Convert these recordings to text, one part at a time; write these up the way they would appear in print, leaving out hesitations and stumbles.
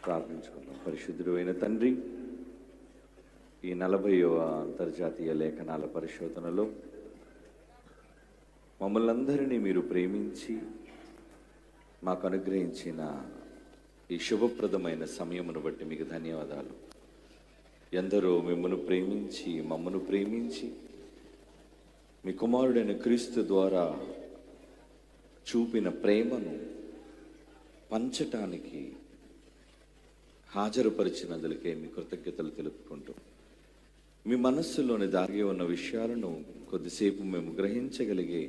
ప్రార్థించుకుందాం. పరిశుద్ధుడు అయిన తండ్రి, ఈ 40వ అంతర్జాతీయ లేఖనాల పరిశోధనలో మమ్మల్ని అందరినీ మీరు ప్రేమించి మాకు అనుగ్రహించిన ఈ శుభప్రదమైన సమయమును బట్టి మీకు ధన్యవాదాలు. ఎందరో మిమ్మల్ని ప్రేమించి మమ్మను ప్రేమించి మీ కుమారుడైన క్రీస్తు ద్వారా చూపిన ప్రేమను పంచటానికి హాజరుపరిచినందులకే మీ కృతజ్ఞతలు తెలుపుకుంటూ, మీ మనస్సులోని దాగి ఉన్న విషయాలను కొద్దిసేపు మేము గ్రహించగలిగే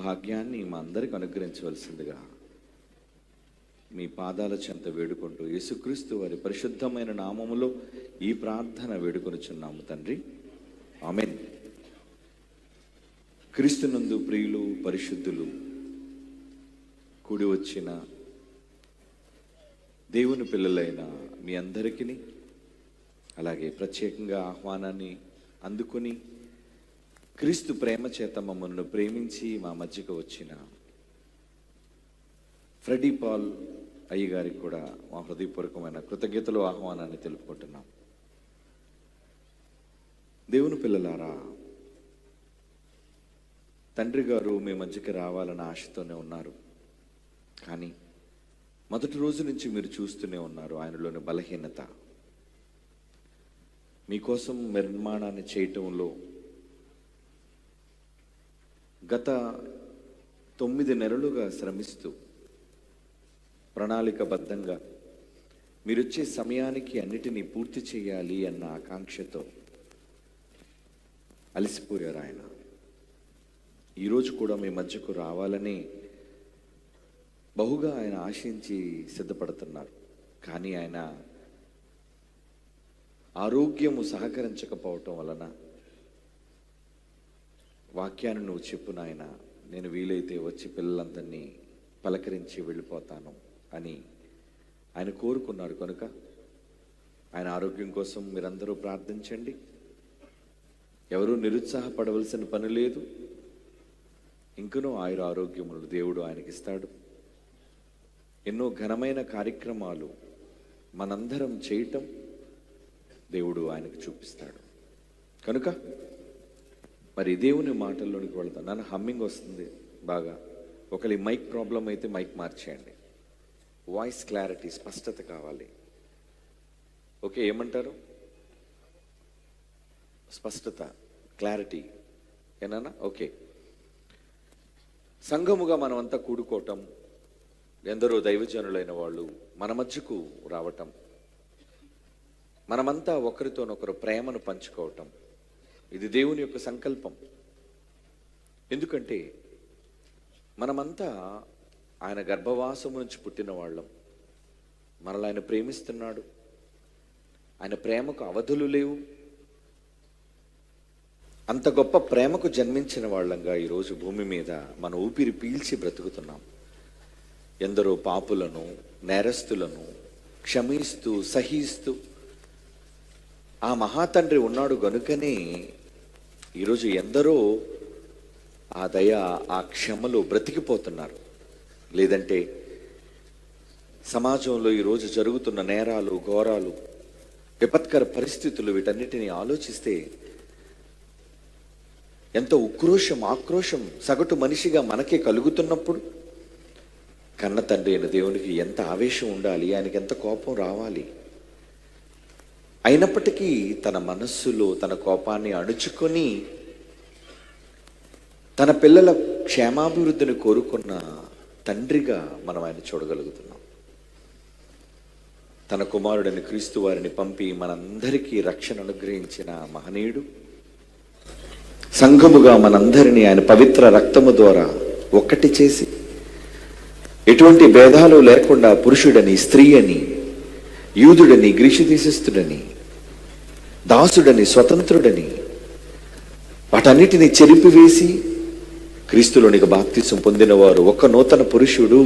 భాగ్యాన్ని మా అందరికి అనుగ్రహించవలసిందిగా మీ పాదాల చెంత వేడుకుంటూ యేసుక్రీస్తు వారి పరిశుద్ధమైన నామములో ఈ ప్రార్థన వేడుకొనుచున్నాము తండ్రి, ఆమేన్. క్రీస్తునందు ప్రియులు పరిశుద్ధులు కూడి వచ్చిన దేవుని పిల్లలైన మీ అందరికీ, అలాగే ప్రత్యేకంగా ఆహ్వానాన్ని అందుకుని క్రీస్తు ప్రేమ చేత మమ్మల్ని ప్రేమించి మా మధ్యకు వచ్చిన ఫ్రెడీ పాల్ అయ్య గారికి కూడా మా హృదయపూర్వకమైన కృతజ్ఞతలు, ఆహ్వానాన్ని తెలుపుకుంటున్నాం. దేవుని పిల్లలారా, తండ్రి గారు మీ మధ్యకి రావాలన్న ఆశతోనే ఉన్నారు. కానీ మొదటి రోజు నుంచి మీరు చూస్తూనే ఉన్నారు ఆయనలోని బలహీనత. మీకోసం నిర్మాణాన్ని చేయటంలో గత 9 నెలలుగా శ్రమిస్తూ ప్రణాళికబద్ధంగా మీరొచ్చే సమయానికి అన్నిటినీ పూర్తి చేయాలి అన్న ఆకాంక్షతో అలసిపోయారు ఆయన. ఈరోజు కూడా మీ మధ్యకు రావాలని బహుగా ఆయన ఆశించి సిద్ధపడుతున్నారు. కానీ ఆయన ఆరోగ్యము సహకరించకపోవటం వలన వాక్యాన్ని నువ్వు చెప్పు నాయన, నేను వీలైతే వచ్చి పిల్లలందరినీ పలకరించి వెళ్ళిపోతాను అని ఆయన కోరుకున్నారు. కనుక ఆయన ఆరోగ్యం కోసం మీరందరూ ప్రార్థించండి. ఎవరూ నిరుత్సాహపడవలసిన పని లేదు. ఇంకనూ ఆయుర ఆరోగ్యములు దేవుడు ఆయనకి ఇస్తాడు. ఎన్నో ఘనమైన కార్యక్రమాలు మనందరం చేయటం దేవుడు ఆయనకు చూపిస్తాడు. కనుక మరి దేవుని మాటల్లోనికి వెళ్తాం. నన్ను హమ్మింగ్ వస్తుంది బాగా. ఒకరి మైక్ ప్రాబ్లం అయితే మైక్ మార్చేయండి. వాయిస్ క్లారిటీ, స్పష్టత కావాలి. ఓకే, ఏమంటారు? స్పష్టత, క్లారిటీ ఏనా? ఓకే. సంఘముగా మనమంతా కూడుకోవటం, ఎందరో దైవజనులైన వాళ్ళు మన మధ్యకు రావటం, మనమంతా ఒకరితోనొకరు ప్రేమను పంచుకోవటం, ఇది దేవుని యొక్క సంకల్పం. ఎందుకంటే మనమంతా ఆయన గర్భవాసము నుంచి పుట్టిన వాళ్ళం. మనల్ని ఆయన ప్రేమిస్తున్నాడు. ఆయన ప్రేమకు అవధులు లేవు. అంత గొప్ప ప్రేమకు జన్మించిన వాళ్ళంగా ఈరోజు భూమి మీద మన ఊపిరి పీల్చి బ్రతుకుతున్నాం. ఎందరో పాపులను, నేరస్తులను క్షమిస్తూ సహిస్తూ ఆ మహాతండ్రి ఉన్నాడు గనుకనే ఈరోజు ఎందరో ఆ దయ, ఆ క్షమలో బ్రతికిపోతున్నారు. లేదంటే సమాజంలో ఈరోజు జరుగుతున్న నేరాలు, ఘోరాలు, విపత్కర పరిస్థితులు, వీటన్నిటిని ఆలోచిస్తే ఎంతో ఉక్రోషం, ఆక్రోషం సగటు మనిషిగా మనకే కలుగుతున్నప్పుడు కన్న తండ్రి అయిన దేవునికి ఎంత ఆవేశం ఉండాలి, ఆయనకి ఎంత కోపం రావాలి. అయినప్పటికీ తన మనస్సులో తన కోపాన్ని అణుచుకొని తన పిల్లల క్షేమాభివృద్ధిని కోరుకున్న తండ్రిగా మనం ఆయన చూడగలుగుతున్నాం. తన కుమారుడైన క్రీస్తు వారిని పంపి మనందరికీ రక్షణ అనుగ్రహించిన మహనీయుడు, సంఘముగా మనందరినీ ఆయన పవిత్ర రక్తము ద్వారా ఒక్కటి చేసి ఎటువంటి భేదాలు లేకుండా పురుషుడని, స్త్రీ అని, యూదుడని, గ్రీసు దేశస్థుడని, దాసుడని, స్వతంత్రుడని వాటన్నిటిని చెరిపివేసి క్రీస్తులోనికి బాప్తిసం పొందినవారు ఒక నూతన పురుషుడు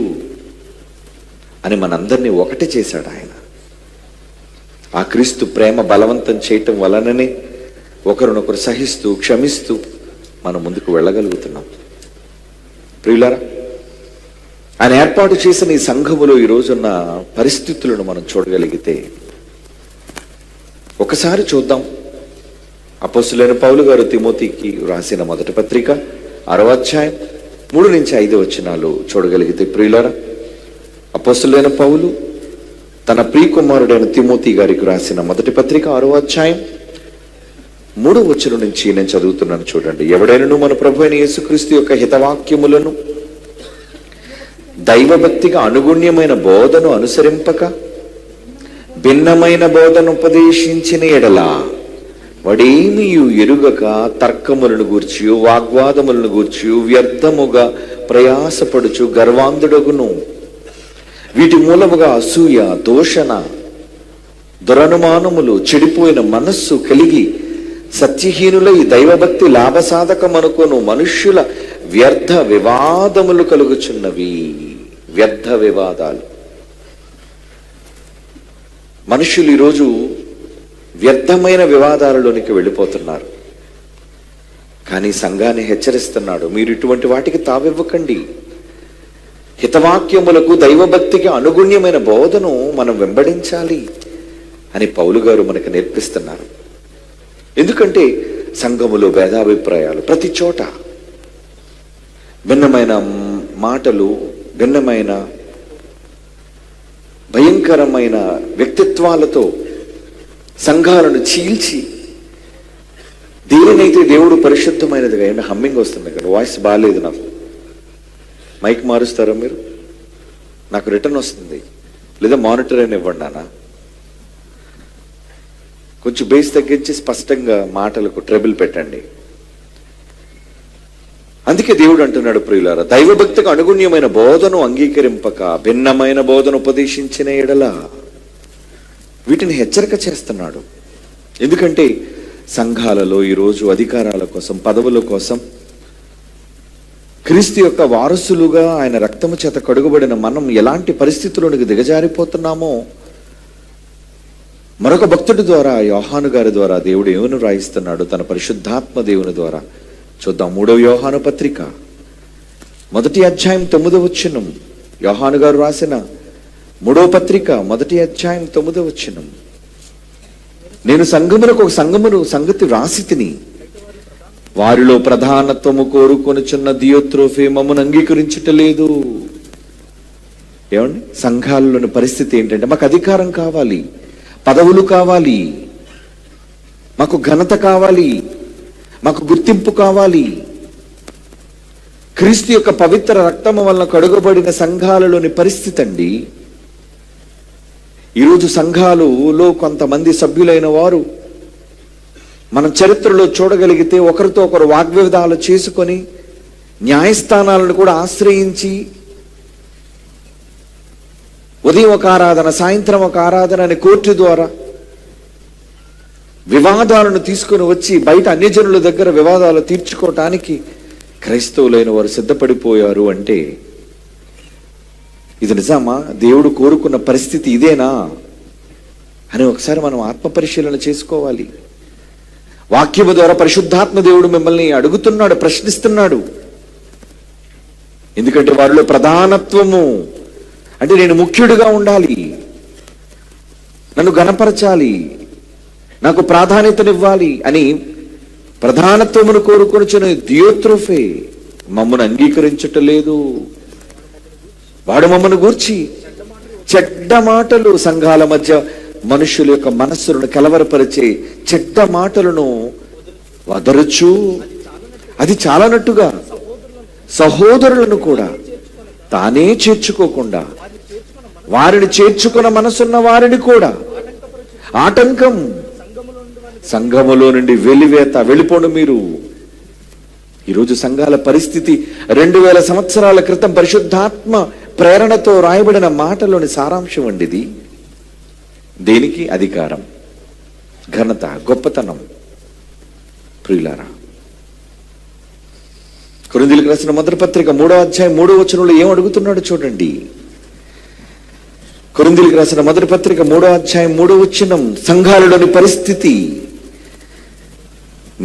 అని మనందరినీ ఒకటి చేశాడు ఆయన. ఆ క్రీస్తు ప్రేమ బలవంతం చేయటం వలననే ఒకరినొకరు సహిస్తూ క్షమిస్తూ మనం ముందుకు వెళ్ళగలుగుతున్నాం. ప్రియులారా, ఆయన ఏర్పాటు చేసిన ఈ సంఘములో ఈ రోజున్న పరిస్థితులను మనం చూడగలిగితే ఒకసారి చూద్దాం. అపోస్తులైన పౌలు గారు తిమోతికి రాసిన మొదటి పత్రిక 6వ అధ్యాయం 3 నుంచి 5 వచనాలు చూడగలిగితే, ప్రియులారా, అపోస్తులైన పౌలు తన ప్రియ కుమారుడైన తిమోతి గారికి రాసిన మొదటి పత్రిక 6వ అధ్యాయం 3వ వచనం నుంచి నేను చదువుతున్నాను, చూడండి. ఎవడైనను మన ప్రభు అయిన యేసుక్రీస్తు యొక్క హితవాక్యములను దైవభక్తిగా అనుగుణ్యమైన బోధను అనుసరింపక భిన్నమైన బోధను ఉపదేశించిన ఎడల వాడేమీ ఎరుగక తర్కములను గూర్చి వాగ్వాదములను గూర్చి వ్యర్థముగా ప్రయాసపడుచు గర్వాంధుడగును. వీటి మూలముగా అసూయ, దూషణ, దురనుమానములు, చెడిపోయిన మనస్సు కలిగి సత్యహీనులై దైవభక్తి లాభసాధకమనుకొను మనుష్యుల వ్యర్థ వివాదములు కలుగుచున్నవి. వ్యర్థ వివాదాలు. మనుష్యులు ఈరోజు వ్యర్థమైన వివాదాలలోనికి వెళ్ళిపోతున్నారు. కానీ సంఘాన్ని హెచ్చరిస్తున్నాడు, మీరు ఇటువంటి వాటికి తావివ్వకండి. హితవాక్యములకు దైవభక్తికి అనుగుణ్యమైన బోధను మనం వెంబడించాలి అని పౌలు గారు మనకు నేర్పిస్తున్నారు. ఎందుకంటే సంఘములో భేదాభిప్రాయాలు ప్రతి చోట, భిన్నమైన మాటలు, భిన్నమైన భయంకరమైన వ్యక్తిత్వాలతో సంఘాలను చీల్చి, దేనినైతే దేవుడు పరిశుద్ధమైనదిగా, ఏంటి హమ్మింగ్ వస్తుంది కదా, వాయిస్ బాగాలేదు, నాకు మైక్ మారుస్తారా మీరు? నాకు రిటర్న్ వస్తుంది, లేదా మానిటర్ అయినా ఇవ్వండి నాన్న. కొంచెం బేస్ తగ్గించి స్పష్టంగా మాటలకు ట్రబుల్ పెట్టండి. అందుకే దేవుడు అంటున్నాడు, ప్రియులారా, దైవభక్తికి అనుగుణ్యమైన బోధను అంగీకరింపక భిన్నమైన బోధను ఉపదేశించిన ఎడల, వీటిని హెచ్చరిక చేస్తున్నాడు. ఎందుకంటే సంఘాలలో ఈరోజు అధికారాల కోసం, పదవుల కోసం, క్రీస్తు యొక్క వారసులుగా ఆయన రక్తము చేత కడుగుబడిన మనం ఎలాంటి పరిస్థితుల్లోనికి దిగజారిపోతున్నామో మరొక భక్తుడి ద్వారా, యోహాను గారి ద్వారా దేవుడు ఏమని రాయిస్తున్నాడు తన పరిశుద్ధాత్మ దేవుని ద్వారా చూద్దాం. 3వ యోహాను పత్రిక 1వ అధ్యాయం 9వ వచనం. యోహాను గారు రాసిన 3వ పత్రిక 1వ అధ్యాయం 9వ వచనం. నేను సంఘములకు ఒక సంగతి వ్రాసి తిని, వారిలో ప్రధానత్వము కోరుకొనుచున్న దియోత్రోఫే మమ్మను అంగీకరించటలేదు. ఏమండి, సంఘాలలోని పరిస్థితి ఏంటంటే, మాకు అధికారం కావాలి, పదవులు కావాలి, మాకు ఘనత కావాలి, మాకు గుర్తింపు కావాలి. క్రీస్తు యొక్క పవిత్ర రక్తము వలన కడుగబడిన సంఘాలలోని పరిస్థితి అండి. ఈరోజు సంఘాలలో కొంతమంది సభ్యులైన వారు మనం చరిత్రలో చూడగలిగితే ఒకరితో ఒకరు వాగ్వివాదాలు చేసుకొని న్యాయస్థానాలను కూడా ఆశ్రయించి ఉదయం ఒక ఆరాధన, సాయంత్రం ఒక ఆరాధన అని కోర్టు ద్వారా వివాదాలను తీసుకుని వచ్చి బయట అన్యజనుల దగ్గర వివాదాలు తీర్చుకోవటానికి క్రైస్తవులైన వారు సిద్ధపడిపోయారు. అంటే ఇది నిజమా? దేవుడు కోరుకున్న పరిస్థితి ఇదేనా అని ఒకసారి మనం ఆత్మపరిశీలన చేసుకోవాలి. వాక్యము ద్వారా పరిశుద్ధాత్మ దేవుడు మిమ్మల్ని అడుగుతున్నాడు, ప్రశ్నిస్తున్నాడు. ఎందుకంటే వారిలో ప్రధానత్వము అంటే నేను ముఖ్యుడిగా ఉండాలి, నన్ను ఘనపరచాలి, నాకు ప్రాధాన్యతనివ్వాలి అని ప్రధానత్వమును కోరుకొనుచున్న దియోత్రోఫే మమ్మను అంగీకరించటలేదు. వాడు మమ్మను గూర్చి చెడ్డ మాటలు, సంఘాల మధ్య మనుషుల యొక్క మనస్సులను కలవరపరిచే చెడ్డ మాటలను వదరుచు, అది చాలనట్టుగా సహోదరులను కూడా తానే చేర్చుకోకుండా వారిని చేర్చుకున్న మనసున్న వారిని కూడా ఆటంకం, సంఘములో నుండి వెలివేత, వెళ్ళిపోండి మీరు. ఈరోజు సంఘాల పరిస్థితి 2000 సంవత్సరాల క్రితం పరిశుద్ధాత్మ ప్రేరణతో రాయబడిన మాటలోని సారాంశం అండి ఇది. దేనికి? అధికారం, ఘనత, గొప్పతనం. ప్రియులారా, కొరింథీయులకు రాసిన మొదటి పత్రిక 3వ అధ్యాయం 3వ వచనంలో ఏం అడుగుతున్నాడు చూడండి. కొరింథీయులకు రాసిన మొదటి పత్రిక 3వ అధ్యాయం 3వ వచనం, సంఘాలలోని పరిస్థితి,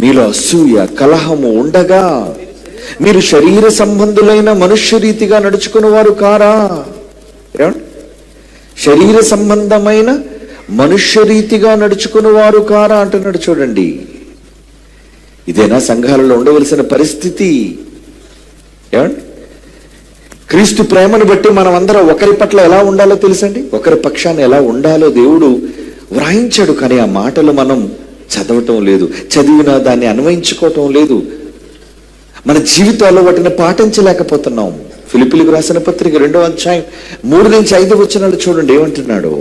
మీలో అసూయ, కలహము ఉండగా మీరు శరీర సంబంధులైన మనుష్య రీతిగా నడుచుకుని వారు కారా? ఏమండి? శరీర సంబంధమైన మనుష్య రీతిగా నడుచుకుని వారు కారా అంటున్నాడు. చూడండి, ఇదేనా సంఘాలలో ఉండవలసిన పరిస్థితి? ఏమండి? క్రీస్తు ప్రేమను బట్టి మనం అందరం ఒకరి పట్ల ఎలా ఉండాలో తెలుసండి, ఒకరి పక్షాన్ని ఎలా ఉండాలో దేవుడు వ్రాయించాడు. కానీ ఆ మాటలు మనం చదవటం లేదు, చదివినా దాన్ని అన్వయించుకోవటం లేదు, మన జీవితాల్లో వాటిని పాటించలేకపోతున్నాం. ఫిలిప్పీలకు రాసిన పత్రిక 2వ అధ్యాయం 3 నుంచి 5 వచనాలు చూడండి ఏమంటున్నాడు.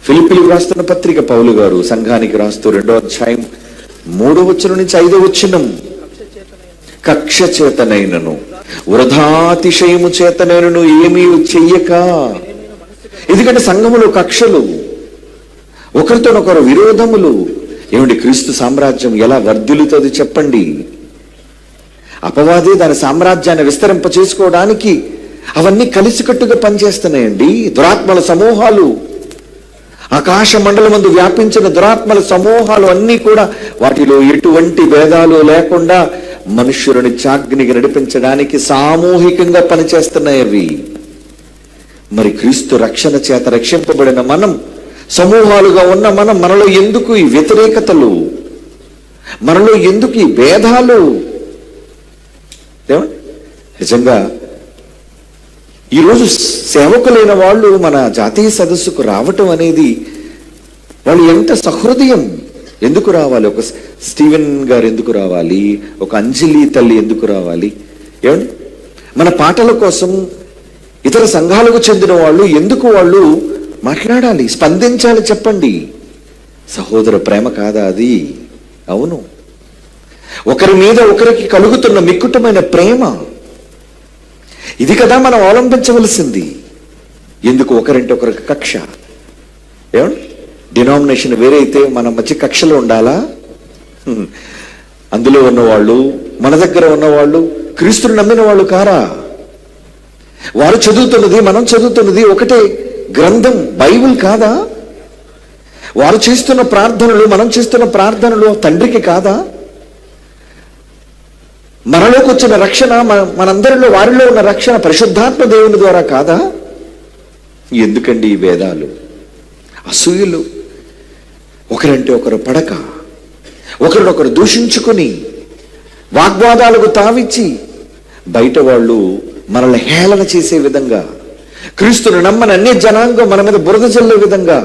ఫిలిప్పీలకు రాస్తున్న పత్రిక పౌలు గారు సంఘానికి రాస్తూ 2వ అధ్యాయం 3వ వచనం నుంచి 5వ వచనం, కక్ష చేతనైనను వృధాతిశయము చేతనైనను ఏమీ చెయ్యక. ఎందుకంటే సంఘములో కక్షలు, ఒకరితోనొకరు విరోధములు. ఏమండి, క్రీస్తు సామ్రాజ్యం ఎలా వర్ధిల్లుతుంది చెప్పండి? అపవాది దాని సామ్రాజ్యాన్ని విస్తరింప చేసుకోవడానికి అవన్నీ కలిసికట్టుగా పనిచేస్తున్నాయండి. దురాత్మల సమూహాలు, ఆకాశ మండలమందు వ్యాపించిన దురాత్మల సమూహాలు అన్నీ కూడా వాటిలో ఎటువంటి భేదాలు లేకుండా మనుష్యులని చాగ్నికి నడిపించడానికి సామూహికంగా పనిచేస్తున్నాయి అవి. మరి క్రీస్తు రక్షణ చేత రక్షింపబడిన మనం, సమూహాలుగా ఉన్న మనం, మనలో ఎందుకు ఈ వ్యతిరేకతలు, మనలో ఎందుకు ఈ భేదాలు? నిజంగా ఈరోజు సేవకులైన వాళ్ళు మన జాతీయ సదస్సుకు రావటం అనేది వాళ్ళు ఎంత సహృదయం. ఎందుకు రావాలి? ఒక స్టీవెన్ గారు ఎందుకు రావాలి? ఒక అంజలి తల్లి ఎందుకు రావాలి? ఏమండి, మన పాటల కోసం ఇతర సంఘాలకు చెందిన వాళ్ళు ఎందుకు వాళ్ళు మాట్లాడాలి, స్పందించాలి చెప్పండి? సహోదర ప్రేమ కాదా అది? అవును. ఒకరి మీద ఒకరికి కలుగుతున్న మిక్కుటమైన ప్రేమ ఇది కదా మనం అవలంబించవలసింది. ఎందుకు ఒకరింటి ఒకరికి కక్ష? ఏమండి, డినామినేషన్ వేరే అయితే మన మధ్య కక్షలు ఉండాలా? అందులో ఉన్నవాళ్ళు, మన దగ్గర ఉన్నవాళ్ళు క్రీస్తుని నమ్మిన వాళ్ళు కారా? వారు చదువుతున్నది, మనం చదువుతున్నది ఒకటే గ్రంథం, బైబిల్ కాదా? వారు చేస్తున్న ప్రార్థనలు, మనం చేస్తున్న ప్రార్థనలు తండ్రికి కాదా? మనలోకి వచ్చిన రక్షణ, మనందరిలో వారిలో ఉన్న రక్షణ పరిశుద్ధాత్మ దేవుని ద్వారా కాదా? ఎందుకండి ఈ భేదాలు, అసూయలు, ఒకరంటే ఒకరు పడక, ఒకరినొకరు దూషించుకుని, వాగ్వాదాలకు తావిచ్చి, బయట వాళ్ళు మనల్ని హేళన చేసే విధంగా, క్రీస్తును నమ్మని అన్య జనాంగం మన మీద బురద జల్లే విధంగా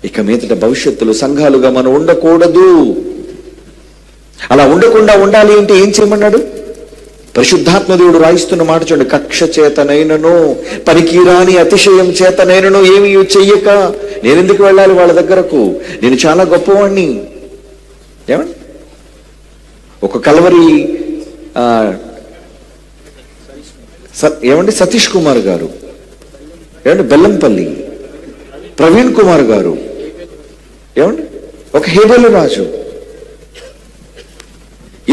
ఇక మీదట భవిష్యత్తులో సంఘాలుగా మనం ఉండకూడదు. అలా ఉండకుండా ఉండాలి అంటే ఏం చేయమన్నాడు? పరిశుద్ధాత్మ దేవుడు రాయిస్తున్న మాట చూడండి, కక్ష చేతనైనను పనికిరాని అతిశయం చేతనైనను ఏమీ చెయ్యక. నేనెందుకు వెళ్ళాలి వాళ్ళ దగ్గరకు? నేను చాలా గొప్పవాణ్ణి. ఏమండి, ఒక కలవరి ఏమండి సతీష్ కుమార్ గారు, ఏమండి బెల్లంపల్లి ప్రవీణ్ కుమార్ గారు, ఏమండి ఒక హేబెలు రాజు,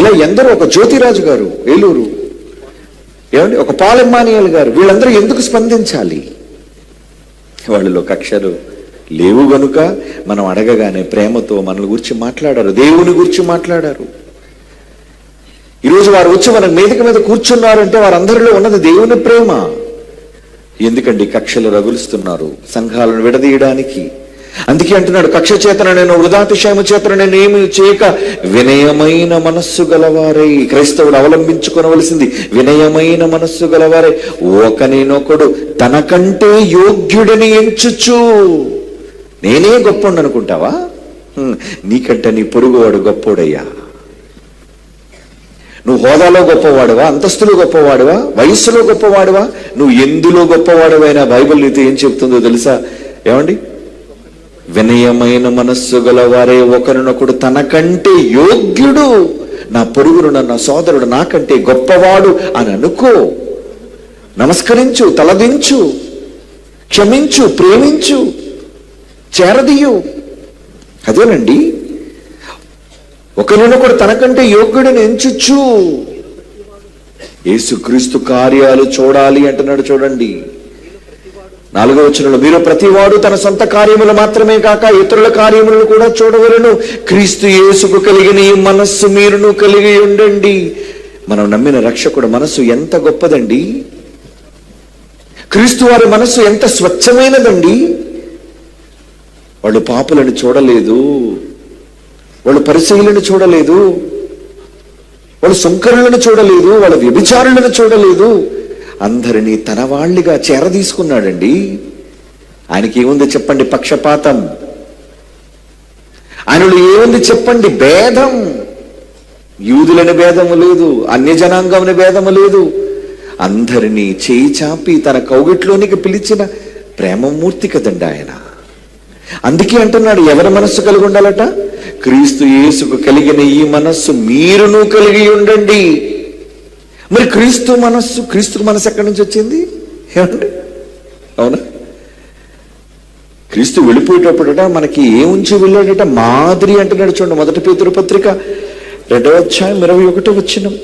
ఇలా ఎందరో, ఒక జ్యోతిరాజు గారు ఏలూరు, ఏమండి ఒక పాలెమ్మానియల్ గారు, వీళ్ళందరూ ఎందుకు స్పందించాలి? వాళ్ళలో కక్షలు లేవు గనుక మనం అడగగానే ప్రేమతో మనల్ని గురించి మాట్లాడారు, దేవుని గురించి మాట్లాడారు. ఈరోజు వారు వచ్చి మన వేదిక మీద కూర్చున్నారంటే వారందరిలో ఉన్నది దేవుని ప్రేమ. ఎందుకండి కక్షలు రగులుస్తున్నారు సంఘాలను విడదీయడానికి? అందుకే అంటున్నాడు, కక్ష చేతన నేను వృధాతిశయము చేతన నేను ఏమి చేయక వినయమైన మనస్సు గలవారై. క్రైస్తవుడు అవలంబించుకోవలసింది వినయమైన మనస్సు గలవారై ఒకనినొకడు తనకంటే యోగ్యుడిని ఎంచుచు. నేనే గొప్ప అనుకుంటావా? నీకంటే నీ పొరుగువాడు గొప్పోడయ్యా. నువ్వు హోదాలో గొప్పవాడువా, అంతస్తులో గొప్పవాడువా, వయస్సులో గొప్పవాడువా, నువ్వు ఎందులో గొప్పవాడువైనా బైబిల్ నీతో ఏం చెప్తుందో తెలుసా? ఏమండి, వినయమైన మనస్సు గలవారే ఒకరినొకడు తనకంటే యోగ్యుడు, నా పొరుగుడు, నా సోదరుడు నాకంటే గొప్పవాడు అని అనుకో. నమస్కరించు, తలదించు, క్షమించు, ప్రేమించు, చేరదీయు. అదేనండి, ఒకరినొకడు తనకంటే యోగ్యుడిని ఎంచుచు. యేసుక్రీస్తు కార్యాలు చూడాలి అంటున్నాడు. చూడండి, 4వ వచనంలో, మీరు ప్రతివాడు తన సొంత కార్యములు మాత్రమే కాక ఇతరుల కార్యములను కూడా చూడవలెను. క్రీస్తు యేసుకు కలిగిన ఈ మనస్సు మీరును కలిగి ఉండండి. మనం నమ్మిన రక్షకుడు మనస్సు ఎంత గొప్పదండి. క్రీస్తు వారి మనస్సు ఎంత స్వచ్ఛమైనదండి. వాళ్ళు పాపులను చూడలేదు, వాళ్ళు పరిసయ్యులను చూడలేదు, వాళ్ళు సుంకరులను చూడలేదు, వాళ్ళ వ్యభిచారులను చూడలేదు. అందరినీ తన వాళ్ళిగా చేరదీసుకున్నాడండి. ఆయనకి ఏముంది చెప్పండి? పక్షపాతం. ఆయనలో ఏముంది చెప్పండి? భేదం. యూదులని భేదము లేదు, అన్యజనాంగమని భేదము లేదు. అందరినీ చేయి చాపి తన కౌగిట్లోనికి పిలిచిన ప్రేమమూర్తి కదండి ఆయన. అందుకే అంటున్నాడు, ఎవరి మనస్సు కలిగి ఉండాలట? క్రీస్తు యేసుకు కలిగిన ఈ మనస్సు మీరును కలిగి ఉండండి. మరి క్రీస్తు మనస్సు ఎక్కడి నుంచి వచ్చింది? ఏమండి? అవునా? క్రీస్తు వెళ్ళిపోయేటప్పుడట మనకి ఏముంచి వెళ్ళాడట? మాదిరి అంటున్నాడు. చూడండి, 1 పేతురు పత్రిక 2వ అధ్యాయం 21వ వచనం.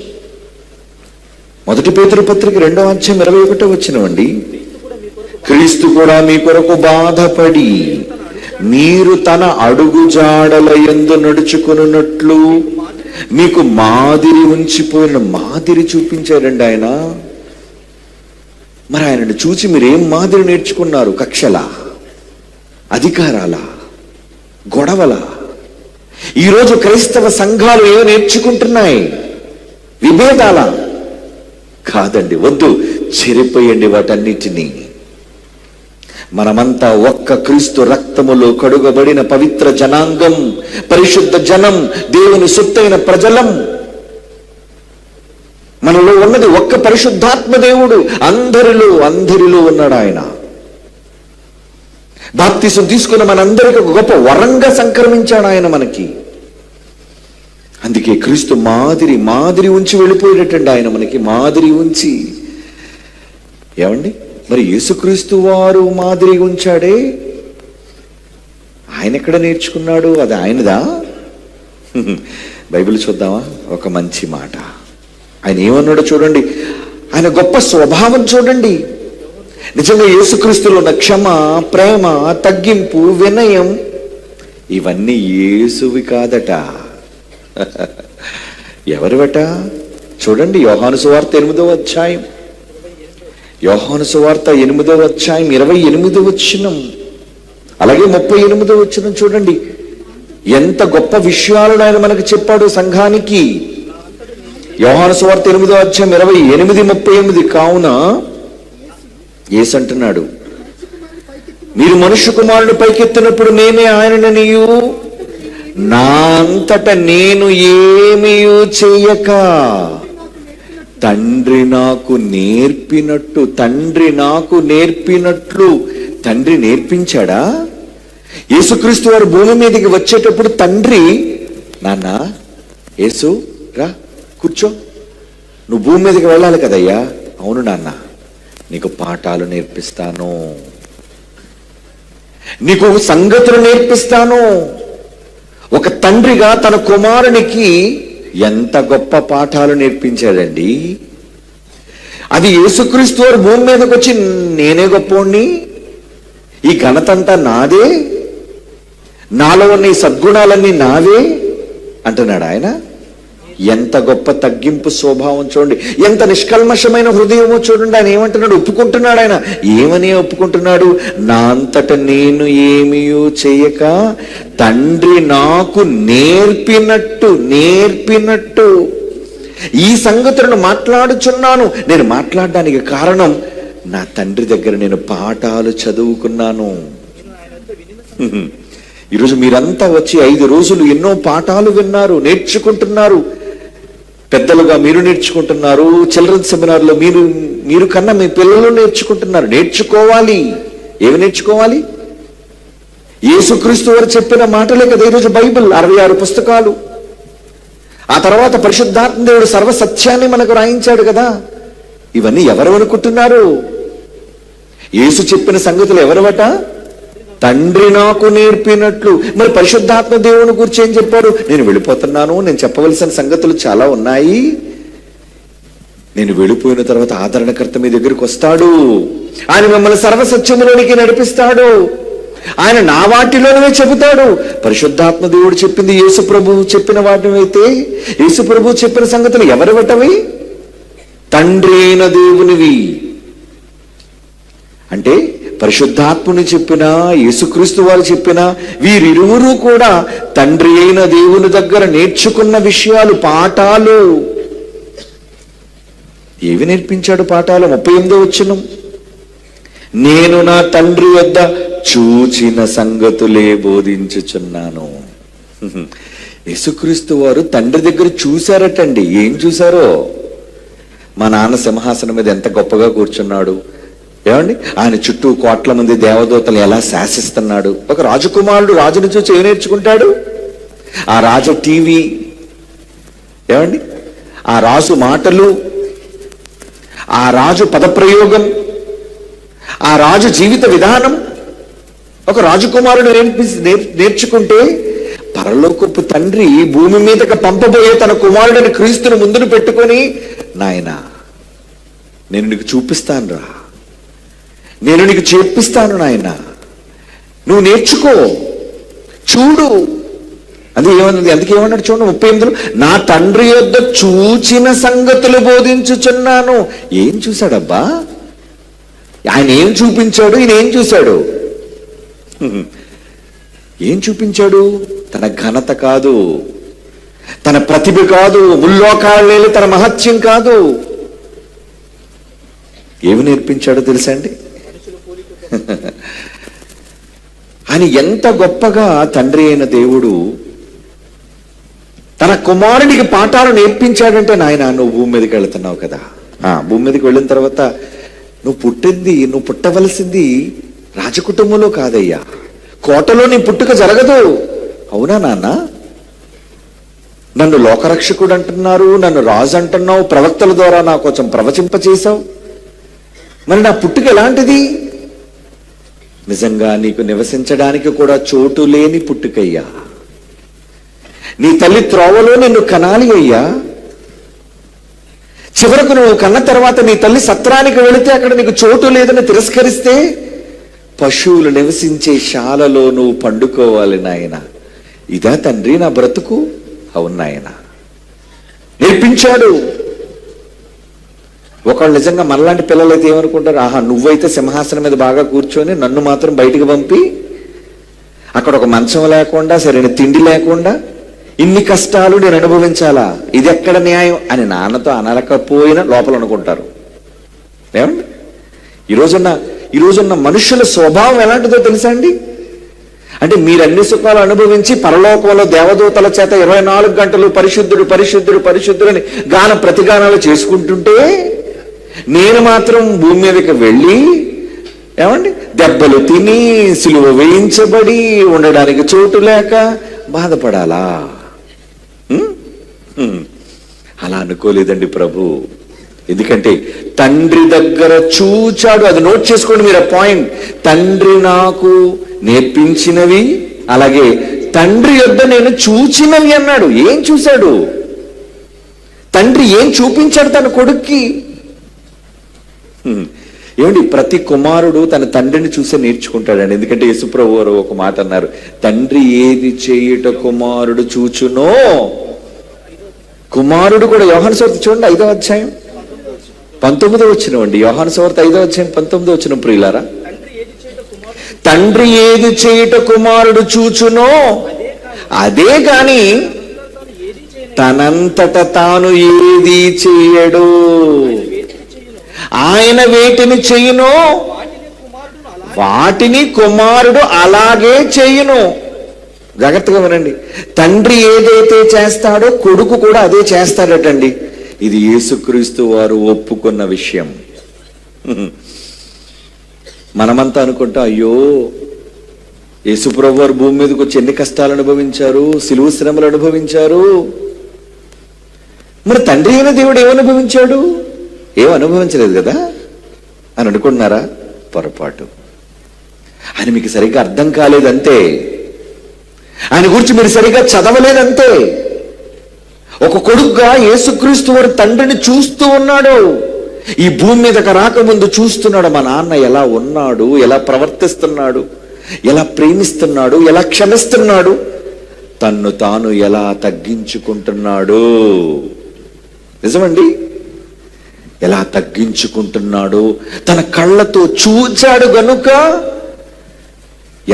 1 పేతురు పత్రిక 2వ అధ్యాయం 21వ వచనం అండి. క్రీస్తు కూడా మీ కొరకు బాధపడి మీరు తన అడుగు జాడల యందు నడుచుకున్నట్లు మీకు మాదిరి ఉంచిపోయిన మాదిరి చూపించారండి ఆయన. మరి ఆయనను చూసి మీరేం మాదిరి నేర్చుకున్నారు? కక్షల, అధికారాల, గొడవల? ఈరోజు క్రైస్తవ సంఘాలు ఏం నేర్చుకుంటున్నాయి? విభేదాల? కాదండి, వద్దు, చెరిపోయండి వాటన్నిటినీ. మనమంతా ఒక్క క్రీస్తు రక్తములో కడుగబడిన పవిత్ర జనాంగం, పరిశుద్ధ జనం, దేవుని సొత్తైన ప్రజలం. మనలో ఉన్నది ఒక్క పరిశుద్ధాత్మ దేవుడు. అందరిలో ఉన్నాడు ఆయన. బాప్తిసం తీసుకున్న మనందరికీ ఒక గొప్ప వరంగా సంక్రమించాడు ఆయన మనకి. అందుకే క్రీస్తు మాదిరి ఉంచి వెళ్ళిపోయేటండి ఆయన మనకి. మాదిరి ఉంచి. ఏమండి, మరి యేసుక్రీస్తు వారు మాదిరి ఉంచాడే, ఆయన ఎక్కడ నేర్చుకున్నాడు? అది ఆయనదా? బైబిల్ చూద్దామా? ఒక మంచి మాట. ఆయన ఏమన్నాడో చూడండి. ఆయన గొప్ప స్వభావం చూడండి. నిజంగా యేసుక్రీస్తులో ఉన్న క్షమ, ప్రేమ, తగ్గింపు, వినయం ఇవన్నీ యేసువి కాదట. ఎవరివట? చూడండి, యోహాను సువార్త 8వ అధ్యాయం. యోహాను సువార్త 8వ అధ్యాయం 28వ వచనం, అలాగే 38వ వచనం చూడండి. ఎంత గొప్ప విషయాలను ఆయన మనకు చెప్పాడు సంఘానికి. యోహాను సువార్త 8వ అధ్యాయం 28, 38. కావున యేసు అంటున్నాడు, మీరు మనుష్య కుమారుని పైకెత్తినప్పుడు నేనే ఆయననియు నా అంతట నేను ఏమీయూ చేయక తండ్రి నాకు నేర్పినట్టు. తండ్రి నేర్పించాడా? యేసుక్రీస్తు వారు భూమి మీదకి వచ్చేటప్పుడు తండ్రి, నాన్న యేసు రా కూర్చో, నువ్వు భూమి మీదకి వెళ్ళాలి కదయ్యా. అవును నాన్న, నీకు పాఠాలు నేర్పిస్తాను, నీకు సంగతులు నేర్పిస్తాను. ఒక తండ్రిగా తన కుమారునికి ఎంత గొప్ప పాఠాలు నేర్పించాడండి. అది యేసుక్రీస్తు వారు భూమి మీదకి వచ్చి నేనే గొప్పోణ్ణి, ఈ ఘనతంతా నాదే, నాలో ఉన్న ఈ సద్గుణాలన్నీ నావే అంటున్నాడు ఆయన. ఎంత గొప్ప తగ్గింపు స్వభావం చూడండి, ఎంత నిష్కల్మషమైన హృదయమో చూడండి. ఆయన ఏమంటున్నాడు? ఒప్పుకుంటున్నాడు. ఆయన ఏమని ఒప్పుకుంటున్నాడు? నా అంతట నేను ఏమీయూ చేయక తండ్రి నాకు నేర్పినట్టు ఈ సంగతులను మాట్లాడుచున్నాను. నేను మాట్లాడడానికి కారణం, నా తండ్రి దగ్గర నేను పాఠాలు చదువుకున్నాను. ఈరోజు మీరంతా వచ్చి 5 రోజులు ఎన్నో పాఠాలు విన్నారు, నేర్చుకుంటున్నారు. పెద్దలుగా మీరు నేర్చుకుంటున్నారు, చిల్డ్రన్స్ సెమినార్లో మీరు కన్నా మీ పిల్లలు నేర్చుకుంటున్నారు. నేర్చుకోవాలి. ఏమి నేర్చుకోవాలి? యేసుక్రీస్తు వారు చెప్పిన మాటలే కదా ఈరోజు బైబిల్. 66 పుస్తకాలు. ఆ తర్వాత పరిశుద్ధాత్మ దేవుడు సర్వసత్యాన్ని మనకు రాయించాడు కదా. ఇవన్నీ ఎవరు అనుకుంటున్నారు? యేసు చెప్పిన సంగతులు ఎవరవట? తండ్రి నాకు నేర్పినట్లు. మరి పరిశుద్ధాత్మ దేవుని గురించి ఏం చెప్పాడు? నేను వెళ్ళిపోతున్నాను, నేను చెప్పవలసిన సంగతులు చాలా ఉన్నాయి, నేను వెళ్ళిపోయిన తర్వాత ఆదరణకర్త మీ దగ్గరికి వస్తాడు, ఆయన మిమ్మల్ని సర్వసత్యములోనికి నడిపిస్తాడు, ఆయన నా వాటిలోనే చెబుతాడు. పరిశుద్ధాత్మ దేవుడు చెప్పింది యేసు ప్రభువు చెప్పిన వాటినైతే, యేసు ప్రభువు చెప్పిన సంగతులు ఎవరు వింటవి? తండ్రి అయిన దేవునివి. అంటే పరిశుద్ధాత్ముని చెప్పిన, యేసుక్రీస్తు వారు చెప్పిన వీరిరువురు కూడా తండ్రి అయిన దేవుని దగ్గర నేర్చుకున్న విషయాలు, పాఠాలు. ఏవి నేర్పించాడు పాఠాలు? 38వ వచనం, నేను నా తండ్రి వద్ద చూచిన సంగతులే బోధించుచున్నాను. యేసుక్రీస్తు వారు తండ్రి దగ్గర చూశారటండి. ఏం చూశారో? మా నాన్న సింహాసనం మీద ఎంత గొప్పగా కూర్చున్నాడు, ఏమండి, ఆయన చుట్టూ కోట్ల మంది దేవదూతలు ఎలా శాసిస్తున్నాడు. ఒక రాజకుమారుడు రాజుని చూసి ఏం నేర్చుకుంటాడు? ఆ రాజ టీవీ, ఏమండి, ఆ రాజు మాటలు, ఆ రాజు పదప్రయోగం, ఆ రాజు జీవిత విధానం. ఒక రాజకుమారుడు నేర్చుకుంటే పరలోకపు తండ్రి భూమి మీదకి పంపబోయే తన కుమారుడిని క్రీస్తుని ముందును పెట్టుకొని, నాయనా నేను నీకు చూపిస్తాను రా, నేను నీకు చేపిస్తాను నాయనా, నువ్వు నేర్చుకో, చూడు. అది ఏమన్నది? అందుకే ఏమన్నాడు చూడండి 38లో, నా తండ్రి యొద్ద చూచిన సంగతులు బోధించుచున్నాను. ఏం చూశాడబ్బా? ఆయన ఏం చూపించాడు? ఈయన ఏం చూశాడు? ఏం చూపించాడు? తన ఘనత కాదు, తన ప్రతిభ కాదు, ముల్లోకాలు తన మహత్యం కాదు. ఏమి నేర్పించాడో తెలుసా అండి? ఆయన ఎంత గొప్పగా తండ్రి అయిన దేవుడు తన కుమారుడికి పాఠాలు నేర్పించాడంటే, నాయన నువ్వు భూమి మీదకి వెళుతున్నావు కదా, భూమి మీదకి వెళ్ళిన తర్వాత నువ్వు పుట్టవలసింది రాజకుటుంబంలో కాదయ్యా, కోటలో నీ పుట్టుక జరగదు. అవునా నాన్న? నన్ను లోకరక్షకుడు అంటున్నారు, నన్ను రాజు అంటున్నావు, ప్రవక్తల ద్వారా నా కొంచెం ప్రవచింపచేశావు, మరి నా పుట్టుక ఎలాంటిది? నిజంగా నీకు నివసించడానికి కూడా చోటు లేని పుట్టుకయ్యా. నీ తల్లి త్రోవలో నిన్ను కనాలి అయ్యా. చివరకు నువ్వు కన్న తర్వాత నీ తల్లి సత్రానికి వెళితే అక్కడ నీకు చోటు లేదని తిరస్కరిస్తే, పశువులు నివసించే శాలలో నువ్వు పండుకోవాలి నాయన. ఇదా తండ్రి నా బ్రతుకు? అవును నాయన, నేర్పించాడు. ఒకళ్ళు నిజంగా మనలాంటి పిల్లలైతే ఏమనుకుంటారు, ఆహా నువ్వైతే సింహాసనం మీద బాగా కూర్చొని నన్ను మాత్రం బయటికి పంపి అక్కడ ఒక మంచం లేకుండా, సరైన తిండి లేకుండా ఇన్ని కష్టాలు నేను అనుభవించాలా, ఇది ఎక్కడ న్యాయం అని నాన్నతో అనలేకపోయినా లోపల అనుకుంటారు. ఏమండి, ఈరోజున్న మనుషుల స్వభావం ఎలాంటిదో తెలుసా అండి? అంటే మీరు అన్ని సుఖాలు అనుభవించి పరలోకంలో దేవదూతల చేత 24 గంటలు పరిశుద్ధుడు పరిశుద్ధుడు పరిశుద్ధుడని గాన ప్రతిగానాలు చేసుకుంటుంటే, నేను మాత్రం భూమి మీదకి వెళ్ళి, ఏమండి, దెబ్బలు తిని సిలువ వేయించబడి ఉండడానికి చోటు లేక బాధపడాలా? అలా అనుకోలేదండి ప్రభు. ఎందుకంటే తండ్రి దగ్గర చూచాడు. అది నోట్ చేసుకోండి మీరు, ఆ పాయింట్. తండ్రి నాకు నేర్పించినవి, అలాగే తండ్రి యొద్ద నేను చూచినవి అన్నాడు. ఏం చూశాడు? తండ్రి ఏం చూపించాడు తన కొడుక్కి? ఏమండి, ప్రతి కుమారుడు తన తండ్రిని చూసే నేర్చుకుంటాడండి. ఎందుకంటే యేసుప్రభు వారు ఒక మాట అన్నారు, తండ్రి ఏది చేయుట కుమారుడు చూచునో. కుమారుడు కూడా, యోహాను సువార్త చూడండి 5వ అధ్యాయం 19వ వచనం అండి. యోహాను సువార్త 5వ అధ్యాయం 19వ వచనం. ప్రియులారా, తండ్రి ఏది చేయుట కుమారుడు చూచునో అదే గాని తనంతట తాను ఏది చేయడు. ఆయన వేటిని చేయునో వాటిని కుమారుడు అలాగే చేయును. జాగ్రత్తగా వినండి. తండ్రి ఏదైతే చేస్తాడో కొడుకు కూడా అదే చేస్తాడటండి. ఇది యేసుక్రీస్తు వారు ఒప్పుకున్న విషయం. మనమంతా అనుకుంటా, అయ్యో యేసుప్రభు వారు భూమి మీదకి వచ్చి ఎన్ని కష్టాలు అనుభవించారు, సిలువ శ్రమలు అనుభవించారు. మరి తండ్రి అయిన దేవుడు ఏమనుభవించాడు? ఏం అనుభవించలేదు కదా అని అనుకుంటున్నారా? పొరపాటు. ఆయన మీకు సరిగ్గా అర్థం కాలేదంతే. ఆయన గురించి మీరు సరిగ్గా చదవలేదంతే. ఒక కొడుకుగా యేసుక్రీస్తు వారు తండ్రిని చూస్తూ ఉన్నాడు. ఈ భూమి మీదకి రాకముందు చూస్తున్నాడు మా నాన్న ఎలా ఉన్నాడు, ఎలా ప్రవర్తిస్తున్నాడు, ఎలా ప్రేమిస్తున్నాడు, ఎలా క్షమిస్తున్నాడు, తన్ను తాను ఎలా తగ్గించుకుంటున్నాడు. నిజమండి, ఎలా తగ్గించుకుంటున్నాడు తన కళ్ళతో చూచాడు గనుక.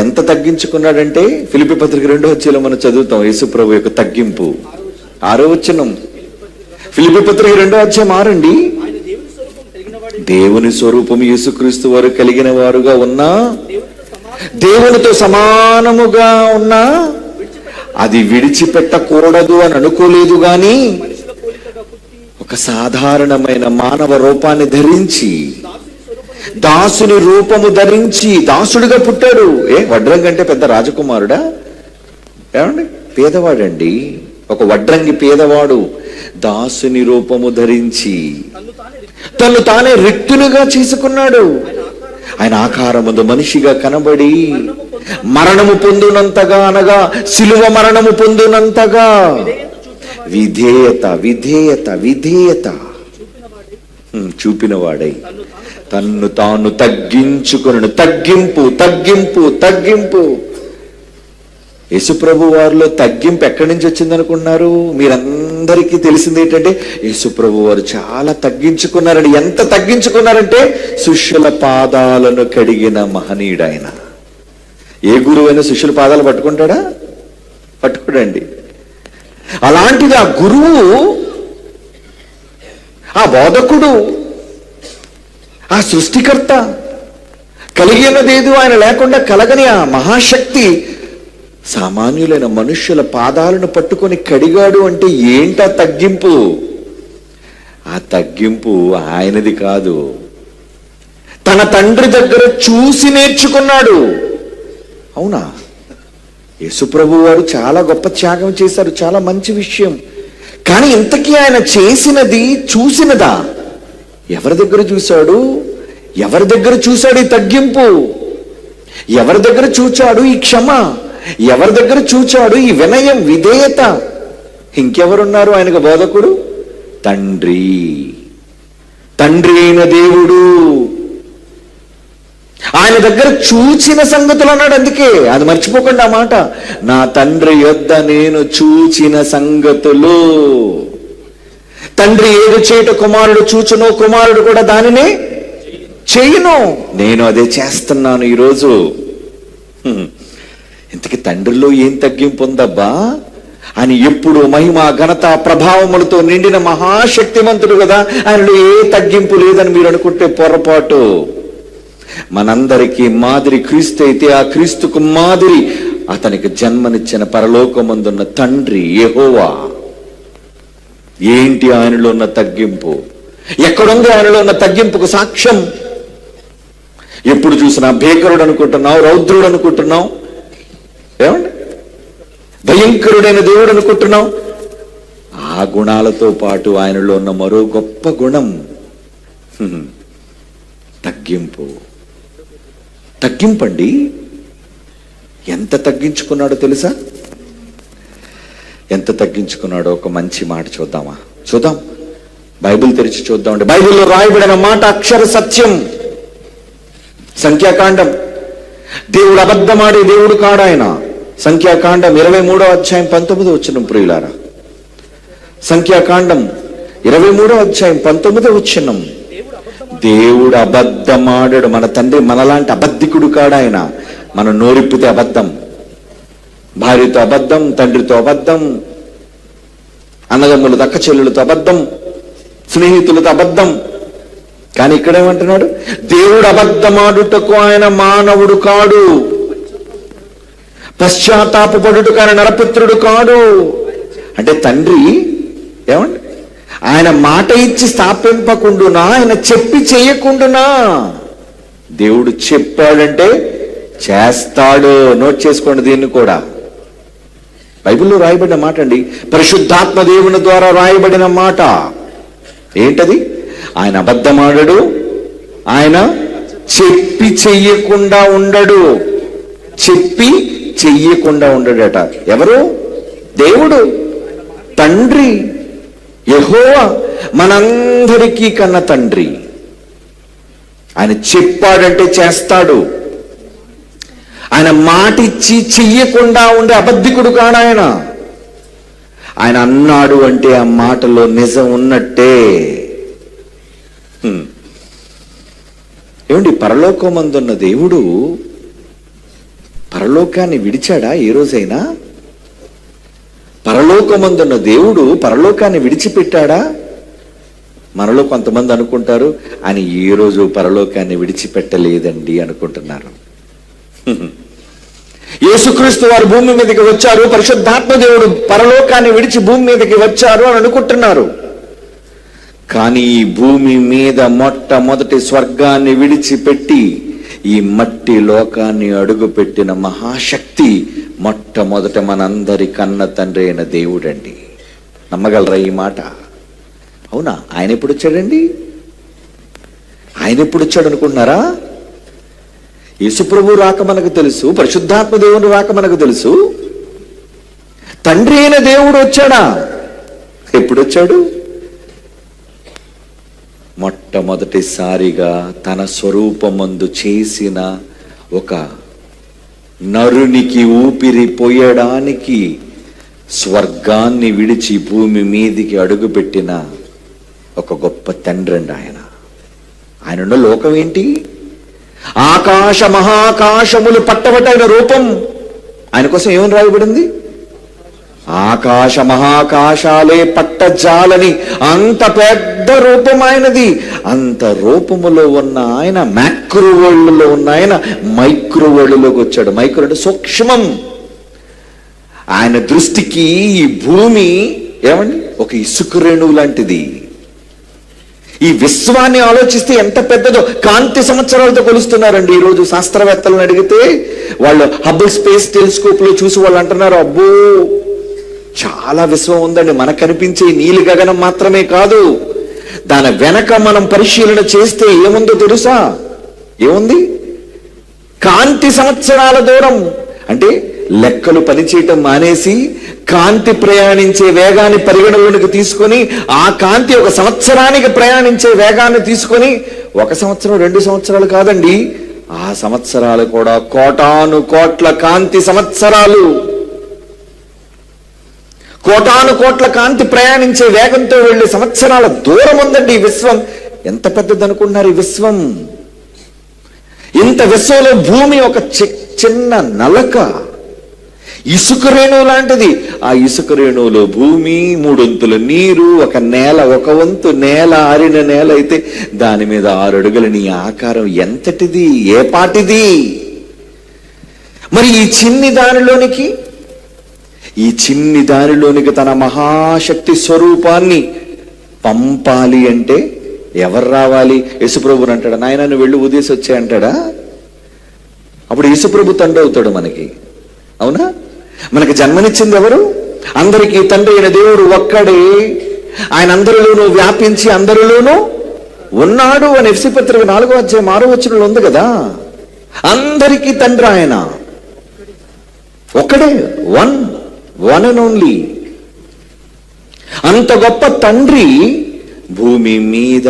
ఎంత తగ్గించుకున్నాడంటే ఫిలిప్పీ పత్రిక 2వ అధ్యాయంలో మనం చదువుతాం యేసు ప్రభు యొక్క తగ్గింపు. 6వ వచనం ఫిలిప్పీ పత్రిక 2వ అధ్యాయం 6 అండి. దేవుని స్వరూపం యేసుక్రీస్తు వారు కలిగిన వారుగా ఉన్నా, దేవునితో సమానముగా ఉన్నా అది విడిచిపెట్టకూడదు అని అనుకోలేదు గాని ఒక సాధారణమైన మానవ రూపాన్ని ధరించి, దాసుని రూపము ధరించి దాసుడిగా పుట్టాడు. వడ్రంగి అంటే పెద్ద రాజకుమారుడా? ఏమండి, పేదవాడండి, ఒక వడ్రంగి పేదవాడు. దాసుని రూపము ధరించి తను తానే రిక్తునిగా చేసుకున్నాడు. ఆయన ఆకారముందు మనిషిగా కనబడి మరణము పొందునంతగా, అనగా శిలువ మరణము పొందునంతగా విధేయత విధేయత విధేయత చూపినవాడై తన్ను తాను తగ్గించుకొనెను. తగ్గింపు తగ్గింపు తగ్గింపు. యేసుప్రభు వారిలో తగ్గింపు ఎక్కడి నుంచి వచ్చిందనుకున్నారు? మీరందరికీ తెలిసింది ఏంటంటే యేసుప్రభు వారు చాలా తగ్గించుకున్నారని. ఎంత తగ్గించుకున్నారంటే శిష్యుల పాదాలను కడిగిన మహనీయుడు ఆయన. ఏ గురువు అయినా శిష్యుల పాదాలు పట్టుకుంటాడా? పట్టుకోడండి. అలాంటిది ఆ గురువు, ఆ బోధకుడు, ఆ సృష్టికర్త, కలిగినదేదు ఆయన లేకుండా కలగని ఆ మహాశక్తి సామాన్యులైన మనుష్యుల పాదాలను పట్టుకొని కడిగాడు అంటే ఏంటా తగ్గింపు? ఆ తగ్గింపు ఆయనది కాదు, తన తండ్రి దగ్గర చూసి నేర్చుకున్నాడు. అవునా? యేసుప్రభు వారు చాలా గొప్ప త్యాగం చేశారు, చాలా మంచి విషయం. కానీ ఇంతకీ ఆయన చేసినది చూసినదా? ఎవరి దగ్గర చూశాడు? ఎవరి దగ్గర చూశాడు ఈ తగ్గింపు? ఎవరి దగ్గర చూచాడు ఈ క్షమ? ఎవరి దగ్గర చూచాడు ఈ వినయం, విధేయత? ఇంకెవరున్నారు ఆయనకు బోధకుడు? తండ్రి. తండ్రి అయిన దేవుడు ఆయన దగ్గర చూచిన సంగతులు అన్నాడు. అందుకే అది మర్చిపోకండి ఆ మాట. నా తండ్రి యొద్ద నేను చూచిన సంగతులు. తండ్రి ఏది చేయట కుమారుడు చూచునో, కుమారుడు కూడా దానినే చేయను. నేను అదే చేస్తున్నాను ఈరోజు. ఇంతకీ తండ్రిలో ఏం తగ్గింపు ఉందబ్బా? ఆయన ఎప్పుడు మహిమ, ఘనత, ప్రభావములతో నిండిన మహాశక్తిమంతుడు కదా. ఆయనలో ఏ తగ్గింపు లేదని మీరు అనుకుంటే పొరపాటు. మనందరికీ మాదిరి క్రీస్తు అయితే ఆ క్రీస్తుకు మాదిరి అతనికి జన్మనిచ్చిన పరలోకమందున్న తండ్రి యెహోవా. ఏంటి ఆయనలో ఉన్న తగ్గింపు? ఎక్కడుంది ఆయనలో ఉన్న తగ్గింపుకు సాక్ష్యం? ఎప్పుడు చూసినా భీకరుడు అనుకుంటున్నావు, రౌద్రుడు అనుకుంటున్నావు, ఏమండి భయంకరుడైన దేవుడు అనుకుంటున్నావు. ఆ గుణాలతో పాటు ఆయనలో ఉన్న మరో గొప్ప గుణం తగ్గింపు. తగ్గింపండి. ఎంత తగ్గించుకున్నాడో తెలుసా? ఎంత తగ్గించుకున్నాడో ఒక మంచి మాట చూద్దామా? చూద్దాం, బైబిల్ తెరిచి చూద్దామండి. బైబిల్లో రాయబడిన మాట అక్షర సత్యం. సంఖ్యాకాండం. దేవుడు అబద్ధమాడే దేవుడు కాడాయన. సంఖ్యాకాండం 23వ అధ్యాయం 19వ వచనం ప్రియులారా. సంఖ్యాకాండం 23వ అధ్యాయం 19వ వచనం. దేవుడు అబద్ధమాడాడు. మన తండ్రి మనలాంటి అబద్ధికుడు కాడాయన. మనం నోరిప్పితే అబద్ధం, భార్యతో అబద్ధం, తండ్రితో అబద్ధం, అన్నదమ్ములతో, అక్క చెల్లెలతో అబద్ధం, స్నేహితులతో అబద్ధం. కానీ ఇక్కడేమంటున్నాడు? దేవుడు అబద్ధమాడుటకు ఆయన మానవుడు కాడు, పశ్చాత్తాపపడుటకు ఆయన నరపుత్రుడు కాడు. అంటే తండ్రి ఏమండి, ఆయన మాట ఇచ్చి స్థాపింపకుండునా, ఆయన చెప్పి చేయకుండునా. దేవుడు చెప్పాడంటే చేస్తాడు. నోట్ చేసుకోండి దీన్ని కూడా. బైబిల్లో రాయబడిన మాట అండి, పరిశుద్ధాత్మ దేవుని ద్వారా రాయబడిన మాట. ఏంటది? ఆయన అబద్ధమాడడు, ఆయన చెప్పి చెయ్యకుండా ఉండడు. చెప్పి చెయ్యకుండా ఉండడట. ఎవరు? దేవుడు. తండ్రి యెహోవా మనందరికీ కన్న తండ్రి. ఆయన చెప్పాడంటే చేస్తాడు. ఆయన మాటిచ్చి చెయ్యకుండా ఉండే అబద్ధికుడు కాడు ఆయన. ఆయన అన్నాడు అంటే ఆ మాటలో నిజం ఉన్నట్టే. ఏమండి, పరలోకమందున్న దేవుడు పరలోకాన్ని విడిచాడా ఏ రోజైనా? పరలోకమందున్న దేవుడు పరలోకాన్ని విడిచిపెట్టాడా? మనలో కొంతమంది అనుకుంటారు ఆయన ఏ రోజు పరలోకాన్ని విడిచిపెట్టలేదండి అనుకుంటున్నారు. యేసుక్రీస్తు వారు భూమి మీదకి వచ్చారు, పరిశుద్ధాత్మ దేవుడు పరలోకాన్ని విడిచి భూమి మీదకి వచ్చారు అని అనుకుంటున్నారు. కానీ ఈ భూమి మీద మొట్టమొదటి స్వర్గాన్ని విడిచిపెట్టి ఈ మట్టి లోకాన్ని అడుగుపెట్టిన మహాశక్తి మొట్టమొదట మనందరి కన్న తండ్రి అయిన దేవుడండి. నమ్మగలరా ఈ మాట? అవునా? ఆయన ఎప్పుడు వచ్చాడండి? ఆయన ఎప్పుడు వచ్చాడు అనుకుంటున్నారా? యేసుప్రభు రాక మనకు తెలుసు, పరిశుద్ధాత్మ దేవుని రాక మనకు తెలుసు. తండ్రి అయిన దేవుడు వచ్చాడా? ఎప్పుడు వచ్చాడు? మొట్టమొదటిసారిగా తన స్వరూపమందు చేసిన ఒక నరునికి ఊపిరి పోయడానికి స్వర్గాన్ని విడిచి భూమి మీదికి అడుగుపెట్టిన ఒక గొప్ప తండ్రి అండి ఆయన. ఆయనున్న లోకం ఏంటి? ఆకాశ మహాకాశములు పట్టబట్టైన రూపం. ఆయన కోసం ఏమని రాయబడింది? ఆకాశ మహాకాశాలే పట్టజాలని అంత పెద్ద రూపం ఆయనది. అంత రూపములో ఉన్న ఆయన మ్యాక్రో వరల్డ్లో ఉన్న ఆయన మైక్రో వరల్డ్లోకి వచ్చాడు. మైక్రో అంటే సూక్ష్మం. ఆయన దృష్టికి ఈ భూమి ఏమండి ఒక ఇసుక రేణువు లాంటిది. ఈ విశ్వాన్ని ఆలోచిస్తే ఎంత పెద్దదో కాంతి సంవత్సరాలతో కొలుస్తున్నారండి. ఈరోజు శాస్త్రవేత్తలను అడిగితే వాళ్ళు హబుల్ స్పేస్ టెలిస్కోప్ లో చూసి వాళ్ళు అంటున్నారు, అబ్బో చాలా విశ్వం ఉందండి. మనకు కనిపించే నీలి గగనం మాత్రమే కాదు, దాని వెనక మనం పరిశీలన చేస్తే ఏముందో తెలుసా? ఏముంది? కాంతి సంవత్సరాల దూరం. అంటే లెక్కలు పనిచేయటం మానేసి కాంతి ప్రయాణించే వేగాన్ని పరిగణలోనికి తీసుకొని ఆ కాంతి ఒక సంవత్సరానికి ప్రయాణించే వేగాన్ని తీసుకొని 1 సంవత్సరం 2 సంవత్సరాలు కాదండి, ఆ సంవత్సరాలు కూడా కోటాను కోట్ల కాంతి సంవత్సరాలు. కోటాను కోట్ల కాంతి ప్రయాణించే వేగంతో వెళ్లే సంవత్సరాల దూరం ఉందండి ఈ విశ్వం. ఎంత పెద్దది అనుకుంటున్నారు ఈ విశ్వం? ఇంత విశ్వంలో భూమి ఒక చిన్న నలక, ఇసుక రేణువు లాంటిది. ఆ ఇసుక రేణువులో భూమి, 3 వంతుల నీరు, ఒక నేల, 1 వంతు నేల, ఆరిన నేల అయితే దాని మీద 6 అడుగుల నీ ఆకారం ఎంతటిది, ఏ పాటిది? మరి ఈ చిన్ని దానిలోనికి తన మహాశక్తి స్వరూపాన్ని పంపాలి అంటే ఎవరు రావాలి? యేసుప్రభుని అంటాడా, నాయన నువ్వు వెళ్ళి ఉదేసి వచ్చే అంటాడా? అప్పుడు యేసుప్రభు తండ్రి అవుతాడు మనకి. అవునా? మనకి జన్మనిచ్చింది ఎవరు? అందరికీ తండ్రి అయిన దేవుడు ఒక్కడే. ఆయన అందరిలోనూ వ్యాపించి అందరిలోనూ ఉన్నాడు అని ఎఫెసీ పత్రిక 4వ అధ్యాయం 6వ వచనంలో ఉంది కదా. అందరికీ తండ్రి ఆయన ఒక్కడే, వన్ అండ్ ఓన్లీ. అంత గొప్ప తండ్రి భూమి మీద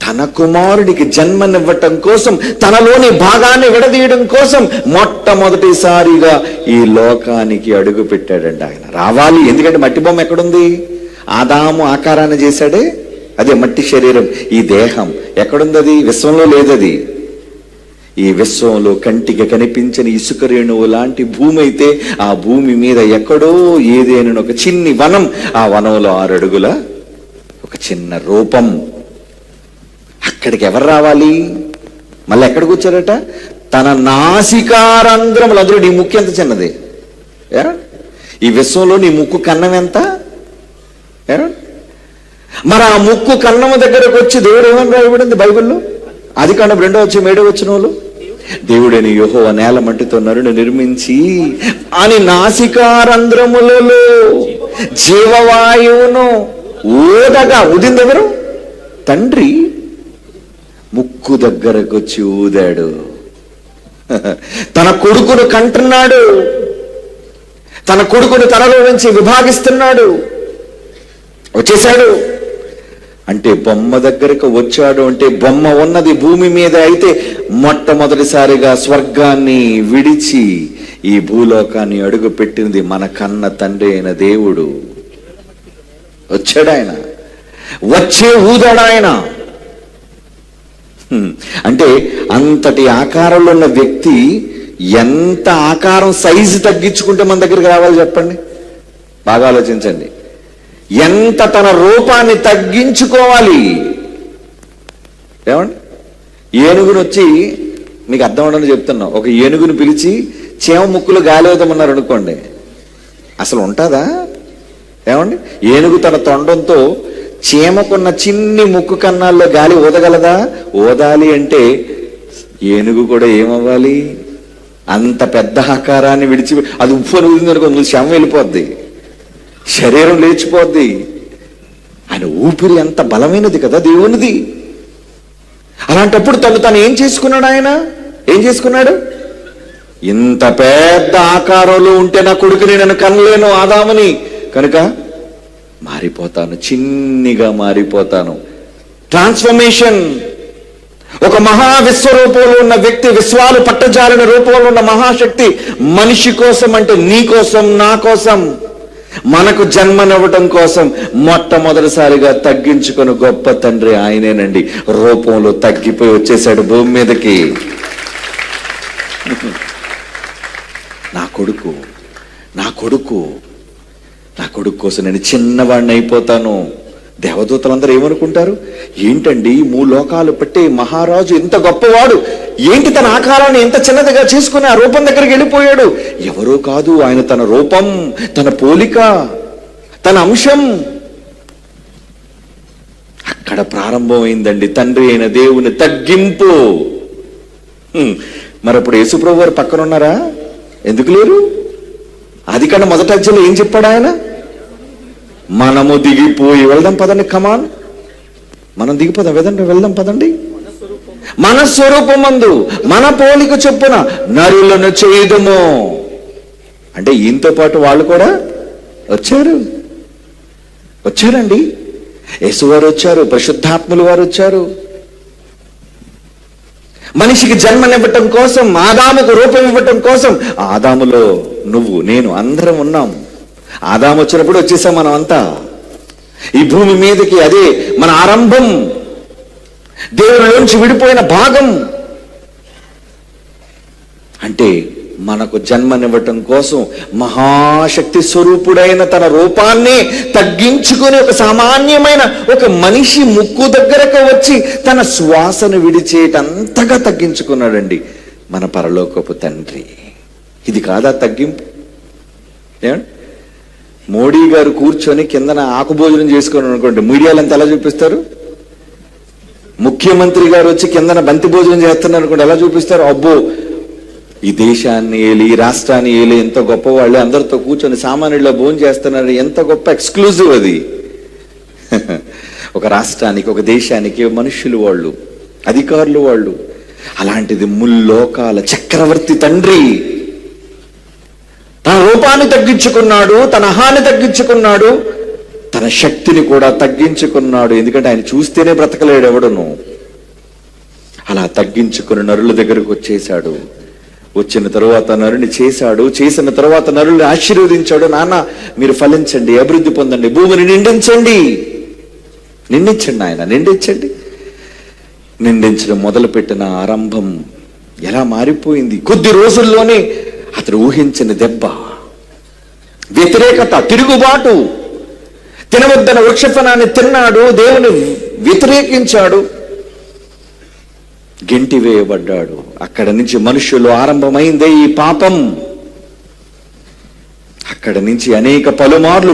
తన కుమారుడికి జన్మనివ్వటం కోసం, తనలోని భాగాన్ని విడదీయడం కోసం మొట్టమొదటిసారిగా ఈ లోకానికి అడుగు పెట్టాడండి ఆయన. రావాలి, ఎందుకంటే మట్టి బొమ్మ ఎక్కడుంది? ఆదాము ఆకారాన్ని చేశాడే, అదే మట్టి శరీరం. ఈ దేహం ఎక్కడుంది? అది విశ్వంలో లేదది. ఈ విశ్వంలో కంటికి కనిపించని ఇసుక రేణువు లాంటి భూమి అయితే ఆ భూమి మీద ఎక్కడో ఏదేనని ఒక చిన్ని వనం, ఆ వనంలో 6 అడుగుల ఒక చిన్న రూపం. అక్కడికి ఎవరు రావాలి? మళ్ళీ ఎక్కడికి వచ్చారట? తన నాసికారంధ్రములు. అందులో నీ ముక్కు ఎంత చిన్నది? ఈ విశ్వంలో నీ ముక్కు కన్నం ఎంత? మరి ఆ ముక్కు కన్నము దగ్గరకు వచ్చి దేవుడు ఏమని రాయబడింది బైబిల్లో? ఆదికాండం 2వ అధ్యాయం 7వ వచనంలో, దేవుడని యెహోవా నేల మట్టితో నరుని నిర్మించి అని నాసికారంధ్రములలో జీవవాయువును ఊదగా. ఊదింది ఎవరు? తండ్రి. ముక్కు దగ్గరకు వచ్చి ఊదాడు. తన కొడుకును కంటున్నాడు. తన కొడుకుని తనలో నుంచి విభాగిస్తున్నాడు. వచ్చేశాడు అంటే బొమ్మ దగ్గరకు వచ్చాడు అంటే బొమ్మ ఉన్నది భూమి మీద అయితే మొట్టమొదటిసారిగా స్వర్గాన్ని విడిచి ఈ భూలోకాన్ని అడుగు పెట్టినది మన కన్న తండ్రి అయిన దేవుడు. వచ్చాడు ఆయన, వచ్చే ఊదాడు ఆయన. అంటే అంతటి ఆకారంలో ఉన్న వ్యక్తి ఎంత ఆకారం సైజు తగ్గించుకుంటే మన దగ్గరికి రావాలి చెప్పండి, బాగా ఆలోచించండి. ఎంత తన రూపాన్ని తగ్గించుకోవాలి. ఏమండి, ఏనుగును వచ్చి మీకు అర్థం అవడానికి చెప్తున్నా, ఒక ఏనుగును పిలిచి చీమ ముక్కులు గాలి అవుతామన్నారు అనుకోండి, అసలు ఉంటుందా? ఏమండి, ఏనుగు తన తొండంతో చీమకున్న చిన్ని ముక్కు కన్నాల్లో గాలి ఊదగలదా? ఊదాలి అంటే ఏనుగు కూడా ఏమవ్వాలి? అంత పెద్ద ఆకారాన్ని విడిచి అది ఉప్పు అని ఊదింది అనుకో, శవం వెళ్ళిపోద్ది, శరీరం లేచిపోద్ది. ఆయన ఊపిరి ఎంత బలమైనది కదా దేవునిది. అలాంటప్పుడు తను ఏం చేసుకున్నాడు? ఆయన ఏం చేసుకున్నాడు? ఇంత పెద్ద ఆకారంలో ఉంటే నా కొడుకుని నేను కనలేను ఆదాముని, కనుక మారిపోతాను, చిన్నిగా మారిపోతాను. ట్రాన్స్ఫర్మేషన్. ఒక మహా విశ్వరూపంలో ఉన్న వ్యక్తి, విశ్వాలు పట్టజాలిన రూపంలో ఉన్న మహాశక్తి మనిషి కోసం, అంటే నీ కోసం, నా కోసం, మనకు జన్మనివ్వటం కోసం మొట్టమొదటిసారిగా తగ్గించుకుని గొప్ప తండ్రి ఆయనేనండి. రూపంలో తగ్గిపోయి వచ్చేసాడు భూమి మీదకి. నా కొడుకు కోసం నేను చిన్నవాడిని అయిపోతాను. దేవదూతలందరూ ఏమనుకుంటారు? ఏంటండి, 3 లోకాలు పట్టే మహారాజు ఇంత గొప్పవాడు, ఏంటి తన ఆకారాన్ని ఎంత చిన్నదిగా చేసుకుని ఆ రూపం దగ్గరికి వెళ్ళిపోయాడు? ఎవరో కాదు, ఆయన తన రూపం, తన పోలిక, తన అంశం. అక్కడ ప్రారంభమైందండి తండ్రి అయిన దేవుని తగ్గింపు. మరప్పుడు యేసుప్రభు వారు పక్కన ఉన్నారా? ఎందుకు లేరు? అది కన్నా మొదటి అధ్యాయంలో ఏం చెప్పాడు ఆయన? మనము దిగిపోయి వెళ్దాం పదండి, కమాన్, మనం దిగిపోదాం, వెళ్దాం పదండి. మన స్వరూపమందు మన పోలిక చొప్పున నరులను చేయుదుము. అంటే ఈయనతో పాటు వాళ్ళు కూడా వచ్చారండి. యేసువారు వచ్చారు, పరిశుద్ధాత్ములు వారు వచ్చారు. మనిషికి జన్మనివ్వటం కోసం, ఆదాముకు రూపం ఇవ్వటం కోసం, ఆదాములో నువ్వు నేను అందరం ఉన్నాం. ఆదాము వచ్చినప్పుడు వచ్చేసాం మనం అంతా ఈ భూమి మీదకి. అదే మన ఆరంభం, దేవునిలోంచి విడిపోయిన భాగం. అంటే మనకు జన్మనివ్వటం కోసం మహాశక్తి స్వరూపుడైన తన రూపాన్ని తగ్గించుకుని ఒక సామాన్యమైన ఒక మనిషి ముక్కు దగ్గరకు వచ్చి తన శ్వాసను విడిచేటంతగా తగ్గించుకున్నాడండి మన పరలోకపు తండ్రి. ఇది కాదా తగ్గింపు? ఏమండి, మోడీ గారు కూర్చొని కిందన ఆకు భోజనం చేసుకుని అనుకోండి, మీడియాలంతా ఎలా చూపిస్తారు? ముఖ్యమంత్రి గారు వచ్చి కిందన బంతి భోజనం చేస్తున్నారు అనుకోండి, ఎలా చూపిస్తారు? అబ్బో, ఈ దేశాన్ని ఏలి, ఈ రాష్ట్రాన్ని ఏలి, ఎంత గొప్పవాళ్ళు, అందరితో కూర్చొని సామాన్యుల్లో భోజనం చేస్తున్నారు, ఎంత గొప్ప ఎక్స్క్లూజివ్ అది. ఒక రాష్ట్రానికి, ఒక దేశానికి మనుషులు వాళ్ళు, అధికారులు వాళ్ళు. అలాంటిది ముల్లోకాల చక్రవర్తి తండ్రి తన రూపాన్ని తగ్గించుకున్నాడు, తన అహాన్ని తగ్గించుకున్నాడు, తన శక్తిని కూడా తగ్గించుకున్నాడు. ఎందుకంటే ఆయన చూస్తేనే బ్రతకలేడు ఎవడును. అలా తగ్గించుకుని నరుల దగ్గరకు వచ్చేశాడు. వచ్చిన తరువాత నరుని చేసిన తరువాత నరుని ఆశీర్వదించాడు. నాన్న, మీరు ఫలించండి, అభివృద్ధి పొందండి, భూమిని నిండించండి. ఆయన నిండించడం మొదలుపెట్టిన ఆరంభం ఎలా మారిపోయింది! కొద్ది రోజుల్లోనే అతడు ఊహించిన దెబ్బ, వ్యతిరేకత, తిరుగుబాటు. తినవద్దన వృక్షఫలాన్ని తిన్నాడు, దేవుని వ్యతిరేకించాడు, గెంటి వేయబడ్డాడు. అక్కడ నుంచి మనుషులు ఆరంభమైందే ఈ పాపం. అక్కడ నుంచి అనేక పలుమార్లు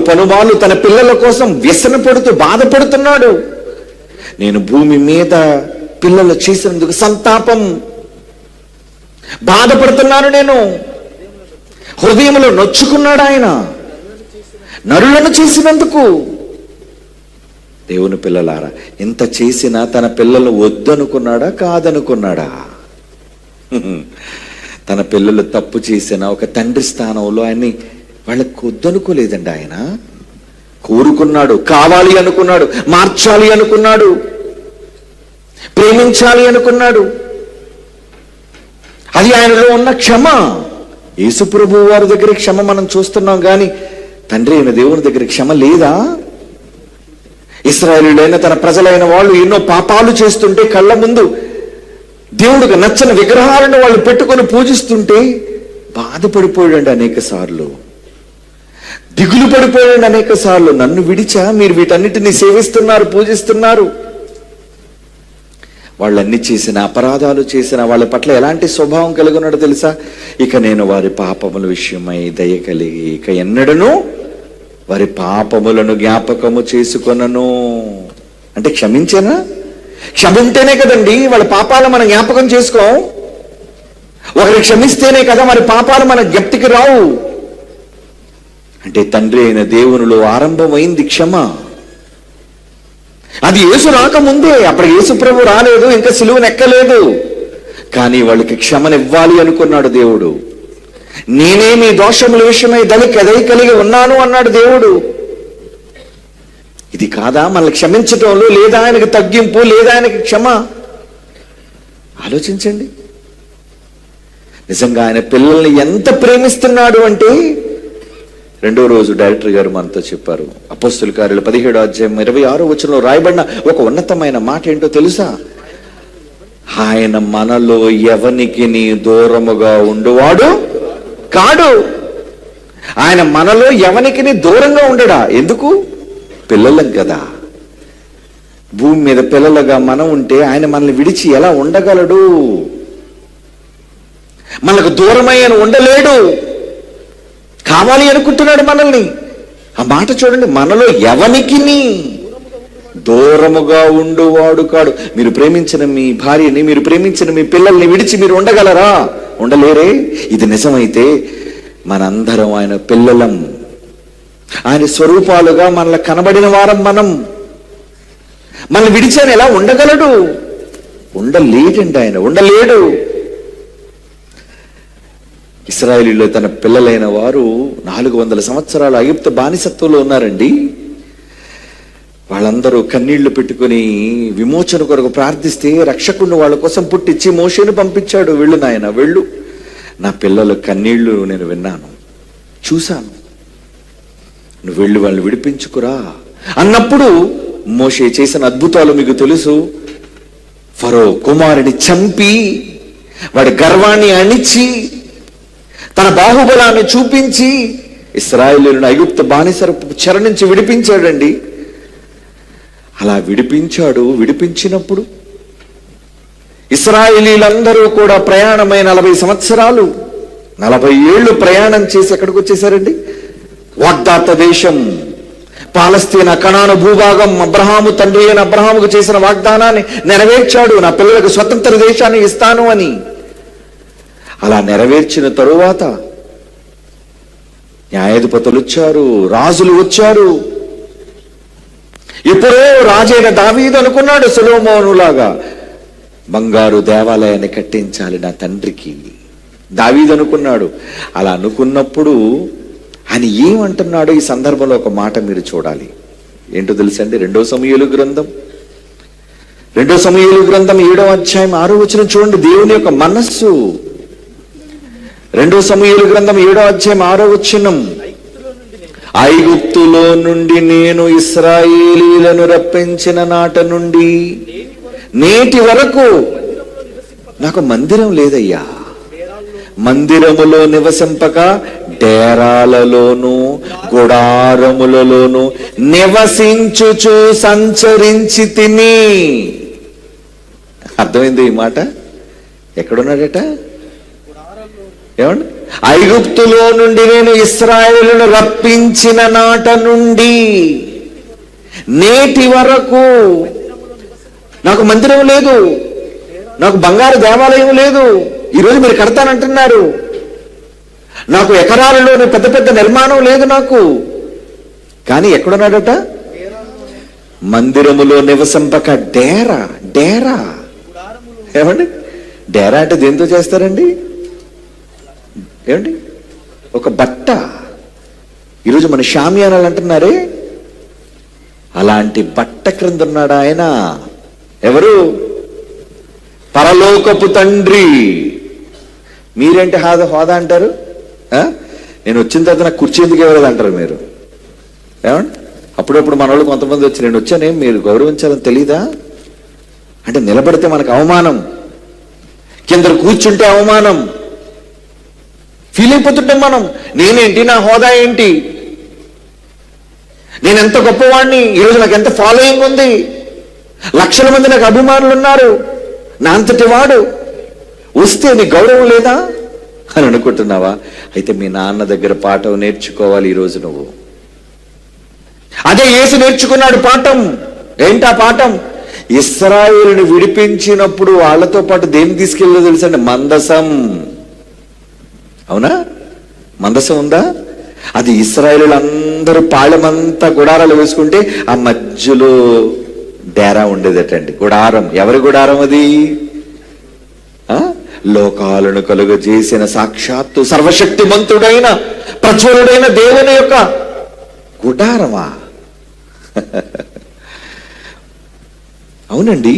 తన పిల్లల కోసం వ్యసన పడుతూ బాధపడుతున్నాడు. నేను భూమి మీద పిల్లలు చేసినందుకు సంతాపం, బాధపడుతున్నాను, నేను హృదయంలో నొచ్చుకున్నాడు ఆయన నరులను చేసినందుకు. దేవుని పిల్లలారా, ఇంత చేసినా తన పిల్లలు వద్దనుకున్నాడా, కాదనుకున్నాడా? తన పిల్లలు తప్పు చేసిన ఒక తండ్రి స్థానంలో ఆయన్ని వాళ్ళకు వద్దనుకోలేదండి ఆయన. కోరుకున్నాడు, కావాలి అనుకున్నాడు, మార్చాలి అనుకున్నాడు, ప్రేమించాలి అనుకున్నాడు. అది ఆయనలో ఉన్న క్షమ. యేసుప్రభు వారి దగ్గర క్షమ మనం చూస్తున్నాం, కానీ తండ్రి అయిన దేవుని దగ్గర క్షమ లేదా? ఇశ్రాయేలీయులైన తన ప్రజలైన వాళ్ళు ఎన్నో పాపాలు చేస్తుంటే కళ్ళ ముందు దేవుడికి నచ్చని విగ్రహాలను వాళ్ళు పెట్టుకొని పూజిస్తుంటే బాధపడిపోయాడు అనేక సార్లు, దిగులు పడిపోయాడు అనేక సార్లు. నన్ను విడిచా మీరు వీటన్నిటిని సేవిస్తున్నారు, పూజిస్తున్నారు. వాళ్ళన్ని చేసిన అపరాధాలు చేసిన వాళ్ళ పట్ల ఎలాంటి స్వభావం కలిగి ఉన్నాడో తెలుసా? ఇక నేను వారి పాపముల విషయమై దయ కలిగి ఇక ఎన్నడను వారి పాపములను జ్ఞాపకము చేసుకొనను. అంటే క్షమించేనా? క్షమింటేనే కదండి వాళ్ళ పాపాలు మనం జ్ఞాపకం చేసుకోం. ఒకరి క్షమిస్తేనే కదా మరి పాపాలు మన జ్ఞప్తికి రావు. అంటే తండ్రి అయిన దేవునిలో ఆరంభమైంది క్షమ. అది యేసు రాకముందే, అప్పుడు యేసు ప్రభు రాలేదు, ఇంకా సిలువను ఎక్కలేదు. కానీ వాళ్ళకి క్షమనివ్వాలి అనుకున్నాడు దేవుడు. నేనే మీ దోషముల విషయమై దయ కలిగి ఉన్నాను అన్నాడు దేవుడు. ఇది కాదా మనల్ని క్షమించటంలో? లేదా ఆయనకి తగ్గింపు, లేదా ఆయనకి క్షమ? ఆలోచించండి. నిజంగా ఆయన పిల్లల్ని ఎంత ప్రేమిస్తున్నాడు అంటే, రెండో రోజు డైరెక్టర్ గారు మనతో చెప్పారు, అపోస్తుల కార్యాలు 17వ అధ్యాయం 26వ వచనంలో రాయబడిన ఒక ఉన్నతమైన మాట ఏంటో తెలుసా? ఆయన మనలో ఎవనికి దూరముగా ఉండువాడు కాడు. ఆయన మనలో ఎవనికి దూరంగా ఉండడా? ఎందుకు? పిల్లలం కదా. భూమి మీద పిల్లలుగా మనం ఉంటే ఆయన మనల్ని విడిచి ఎలా ఉండగలడు? మనకు దూరమై ఆయన ఉండలేడు. కావాలి అనుకుంటున్నాడు మనల్ని. ఆ మాట చూడండి, మనలో ఎవనికి దూరముగా ఉండువాడు కాడు. మీరు ప్రేమించిన మీ భార్యని, మీరు ప్రేమించిన మీ పిల్లల్ని విడిచి మీరు ఉండగలరా? ఉండలేరే. ఇది నిజమైతే మనందరం ఆయన పిల్లలం, ఆయన స్వరూపాలుగా మనల్ని కనబడిన వారం మనం. మనల్ని విడిచి ఆయన ఎలా ఉండగలడు? ఉండలేడండి, ఆయన ఉండలేడు. ఇశ్రాయేలీయులు తన పిల్లలైన వారు 400 సంవత్సరాలు ఐగుప్తు బానిసత్వంలో ఉన్నారండి. వాళ్ళందరూ కన్నీళ్లు పెట్టుకుని విమోచన కొరకు ప్రార్థిస్తే రక్షకుడిని వాళ్ళ కోసం పుట్టించి మోషేను పంపించాడు. వెళ్ళు నాయన వెళ్ళు, నా పిల్లల కన్నీళ్లు నేను విన్నాను, చూశాను, నువ్వు వెళ్ళి వాళ్ళని విడిపించుకురా అన్నప్పుడు మోషే చేసిన అద్భుతాలు మీకు తెలుసు. ఫరో కుమారుని చంపి వాడి గర్వాన్ని అణిచి తన బాహుబలాన్ని చూపించి ఇశ్రాయేలీయులను ఐగుప్తు బానిసరపు చెర నుంచి విడిపించాడండి. అలా విడిపించాడు. విడిపించినప్పుడు ఇశ్రాయేలీయులందరూ కూడా ప్రయాణమై 40 సంవత్సరాలు 40 ఏళ్ళు ప్రయాణం చేసి ఎక్కడికి వచ్చేసారండి? వాగ్దాత దేశం, పాలస్తీనా, కనాను భూభాగం. అబ్రహాము తండ్రి అయిన అబ్రహాముకు చేసిన వాగ్దానాన్ని నెరవేర్చాడు, నా పిల్లలకు స్వతంత్ర దేశాన్ని ఇస్తాను అని. అలా నెరవేర్చిన తరువాత న్యాయాధిపతులు వచ్చారు, రాజులు వచ్చారు. ఇప్పుడో రాజైన దావీదు అనుకున్నాడు సొలొమోనులాగా బంగారు దేవాలయాన్ని కట్టించాలి నా తండ్రికి. దావీదు అనుకున్నాడు. అలా అనుకున్నప్పుడు ఆయన ఏమంటున్నాడో ఈ సందర్భంలో ఒక మాట మీరు చూడాలి. ఏంటో తెలుసండి? 2 సమూయేలు గ్రంథం 7వ అధ్యాయం 6వ వచనం చూడండి. దేవుని యొక్క మనస్సు. 2 సమూయేలు గ్రంథం 7వ అధ్యాయం 6వ వచనం, ఐగుప్తులో నుండి నేను ఇశ్రాయేలీయులను రప్పించిన నాట నుండి నేటి వరకు నాకు మందిరం లేదయ్యా. మందిరములో నివసింపక డేరాలలోను గుడారములలోను నివసించుచు సంచరించి తిని. అర్థమైంది ఈ మాట? ఎక్కడున్నాడట? ఏమండి? ఐగుప్తులో నుండి నేను ఇశ్రాయేలును రప్పించిన నాట నుండి నేటి వరకు నాకు మందిరం లేదు, నాకు బంగారు దేవాలయం లేదు. ఈరోజు మీరు కడతానంటున్నారు. నాకు ఎకరాలలోని పెద్ద పెద్ద నిర్మాణం లేదు నాకు. కానీ ఎక్కడున్నాడట? మందిరములో నివసింపక డేరా. డేరా ఏమండి? డేరా అంటే దేంతో చేస్తారండి? ఏమండి? ఒక బట్ట, ఈరోజు మన షామియానాలు అంటున్నారే, అలాంటి బట్ట క్రింద ఉన్నాడు ఆయన. ఎవరు? పరలోకపు తండ్రి. మీరేంటి హోదా అంటారు? నేను వచ్చిన తర్వాత నాకు కుర్చీ ఎందుకు ఇవ్వలేదు అంటారు మీరు. ఏమండి, అప్పుడప్పుడు మన వాళ్ళు కొంతమంది వచ్చి నేను వచ్చానేం మీరు గౌరవించాలని తెలీదా అంటే, నిలబడితే మనకు అవమానం, కింద కూర్చుంటే అవమానం, ఫీల్ అయిపోతుంటాం మనం. నేనేంటి, నా హోదా ఏంటి, నేను ఎంత గొప్పవాడిని, ఈరోజు నాకు ఎంత ఫాలోయింగ్ ఉంది, లక్షల మంది నాకు అభిమానులు ఉన్నారు, నా అంతటి వాడు వస్తే నీ గౌరవం లేదా అని అనుకుంటున్నావా? అయితే మీ నాన్న దగ్గర పాఠం నేర్చుకోవాలి ఈరోజు నువ్వు. అదే యేసు నేర్చుకున్నాడు పాఠం. ఏంటా పాఠం? ఇశ్రాయేలుని విడిపించినప్పుడు వాళ్ళతో పాటు దేన్ని తీసుకెళ్ళదో తెలుసండి? మందసం. అవునా? మందసం ఉందా? అది ఇశ్రాయేలు అందరూ పాళెమంతా గుడారాలు వేసుకుంటే ఆ మధ్యలో డేరా ఉండేదటండి, గుడారం. ఎవరి గుడారం అది? లోకాలను కలుగజేసిన సాక్షాత్తు సర్వశక్తిమంతుడైన ప్రజ్వలుడైన దేవుని యొక్క గుడారమా? అవునండి,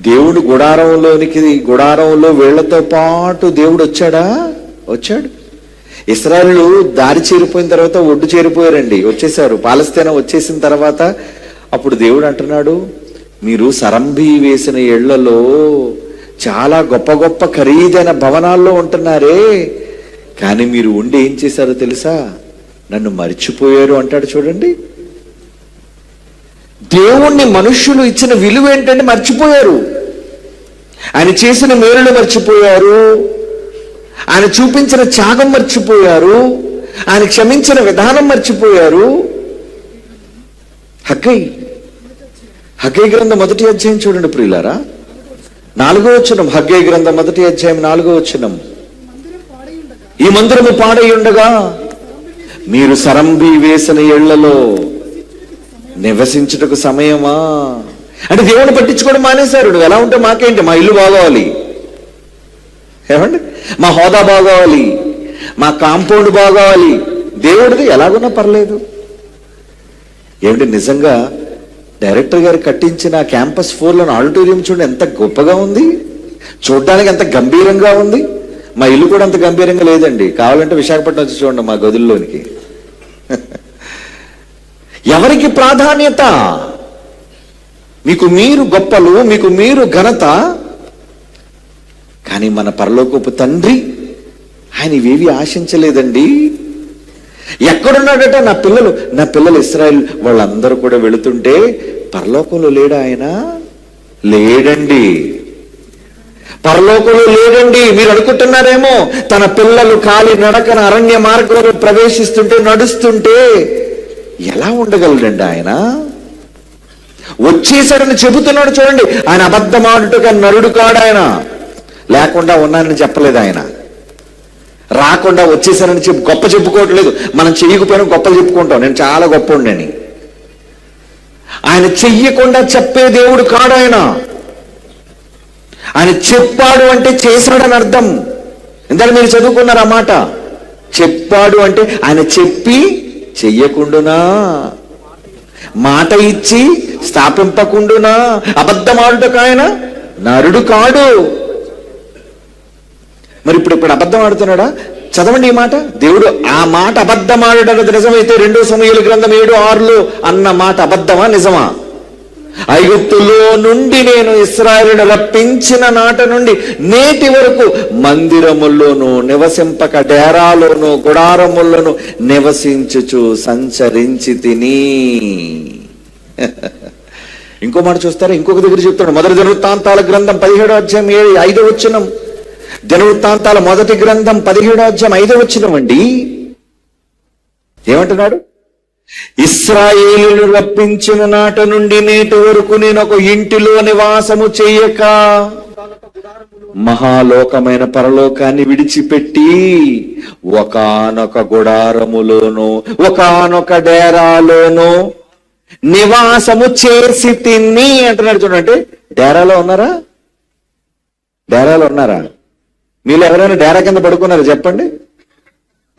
దేవుడు గుడారంలో వీళ్లతో పాటు దేవుడు వచ్చాడా? వచ్చాడు. ఇశ్రాయేలు దారి చేరిపోయిన తర్వాత ఒడ్డు చేరిపోయారండి, వచ్చేసారు. పాలస్తీనా వచ్చేసిన తర్వాత అప్పుడు దేవుడు అంటున్నాడు, మీరు సరంభి వేసిన ఇళ్లలో చాలా గొప్ప గొప్ప ఖరీదైన భవనాల్లో ఉంటున్నారే, కానీ మీరు ఉండి ఏం చేశారో తెలుసా? నన్ను మర్చిపోయారు అంటాడు. చూడండి, దేవుణ్ణి మనుష్యులు ఇచ్చిన విలువ ఏంటంటే మర్చిపోయారు. ఆయన చేసిన మేలులు మర్చిపోయారు, ఆయన చూపించిన త్యాగం మర్చిపోయారు, ఆయన క్షమించిన విధానం మర్చిపోయారు. హగ్గై గ్రంథం 1వ అధ్యాయం చూడండి ప్రియులారా, 4వ వచనం. హగ్గై గ్రంథం 1వ అధ్యాయం 4వ వచనం. ఈ మందిరము పాడై ఉండగా మీరు సరంభి వేసిన ఇళ్లలో నివసించుటకు సమయమా? అంటే దేవుని పట్టించుకోవడం మానేశారు. నువ్వు ఎలా ఉంటే మాకేంటి, మా ఇల్లు బాగోవాలి, ఏమండి, మా హోదా బాగోవాలి, మా కాంపౌండ్ బాగోవాలి, దేవుడిది ఎలాగున్నా పర్లేదు. ఏమిటి, నిజంగా డైరెక్టర్ గారు కట్టించిన క్యాంపస్ 4లో ఆడిటోరియం చూడండి ఎంత గొప్పగా ఉంది, చూడడానికి ఎంత గంభీరంగా ఉంది. మా ఇల్లు కూడా అంత గంభీరంగా లేదండి, కావాలంటే విశాఖపట్నం వచ్చి చూడండి మా గదుల్లోనికి. ఎవరికి ప్రాధాన్యత? మీకు మీరు గొప్పలు, మీకు మీరు ఘనత. కానీ మన పరలోకపు తండ్రి ఆయన ఇవేవి ఆశించలేదండి. ఎక్కడున్నాడట? నా పిల్లలు ఇశ్రాయేలు వాళ్ళందరూ కూడా వెళుతుంటే పరలోకంలో లేడా ఆయన? లేడండి, పరలోకంలో లేడండి. మీరు అనుకుంటున్నారేమో తన పిల్లలు కాలి నడకన అరణ్య మార్గంలో ప్రవేశిస్తుంటే, నడుస్తుంటే ఎలా ఉండగలడండి ఆయన? వచ్చేసాడని చెబుతున్నాడు చూడండి. ఆయన అబద్ధమాడుటగా నరుడు కాడు. ఆయన లేకుండా ఉన్నానని చెప్పలేదు, ఆయన రాకుండా వచ్చేసారని గొప్ప చెప్పుకోవట్లేదు. మనం చెయ్యకపోయినా గొప్పలు చెప్పుకుంటాం, నేను చాలా గొప్ప ఉండని. ఆయన చెయ్యకుండా చెప్పే దేవుడు కాడు ఆయన. ఆయన చెప్పాడు అంటే చేశాడని అర్థం. ఇందాక మీరు చదువుకున్నారు ఆ మాట. చెప్పాడు అంటే ఆయన చెప్పి చెయ్యకుండునా, మాట ఇచ్చి స్థాపింపకుండునా. అబద్ధమాడుటకు ఆయన నరుడు కాడు. మరి ఇప్పుడు అబద్ధం ఆడుతున్నాడా? చదవండి ఈ మాట. దేవుడు ఆ మాట అబద్ధమాడటం నిజమైతే 2 సమూయేలు గ్రంథం 7:6 అన్న మాట అబద్ధమా నిజమా? ఐగుప్తులో నుండి నేను ఇశ్రాయేలును రప్పించిన నాట నుండి నేటి వరకు మందిరముల్లోనూ నివసింపక డేరాలోను గుడారముల్లోనూ నివసించుచు సంచరించి తిని. ఇంకో మాట చూస్తారా? ఇంకొక దగ్గర చెప్తాడు. మొదటి దినవృత్తాంతాల గ్రంథం 17వ అధ్యాయం 5వ వచనం. దినవృత్తాంతాల మొదటి గ్రంథం 17వ అధ్యాయం 5వ వచనం అండి. ఏమంటున్నాడు? ఇశ్రాయేలును రప్పించిన నాట నుండి నేటి వరకు నేను ఒక ఇంటిలో నివాసము చేయక మహాలోకమైన పరలోకాన్ని విడిచిపెట్టి ఒకానొక గుడారములోను ఒకానొక డేరాలోను నివాసము చేసి తిని అంటున్నాడు. చూడండి, డేరాలో ఉన్నారా? డేరాలో ఉన్నారా? మీరు ఎవరైనా డేరా కింద పడుకున్నారా చెప్పండి?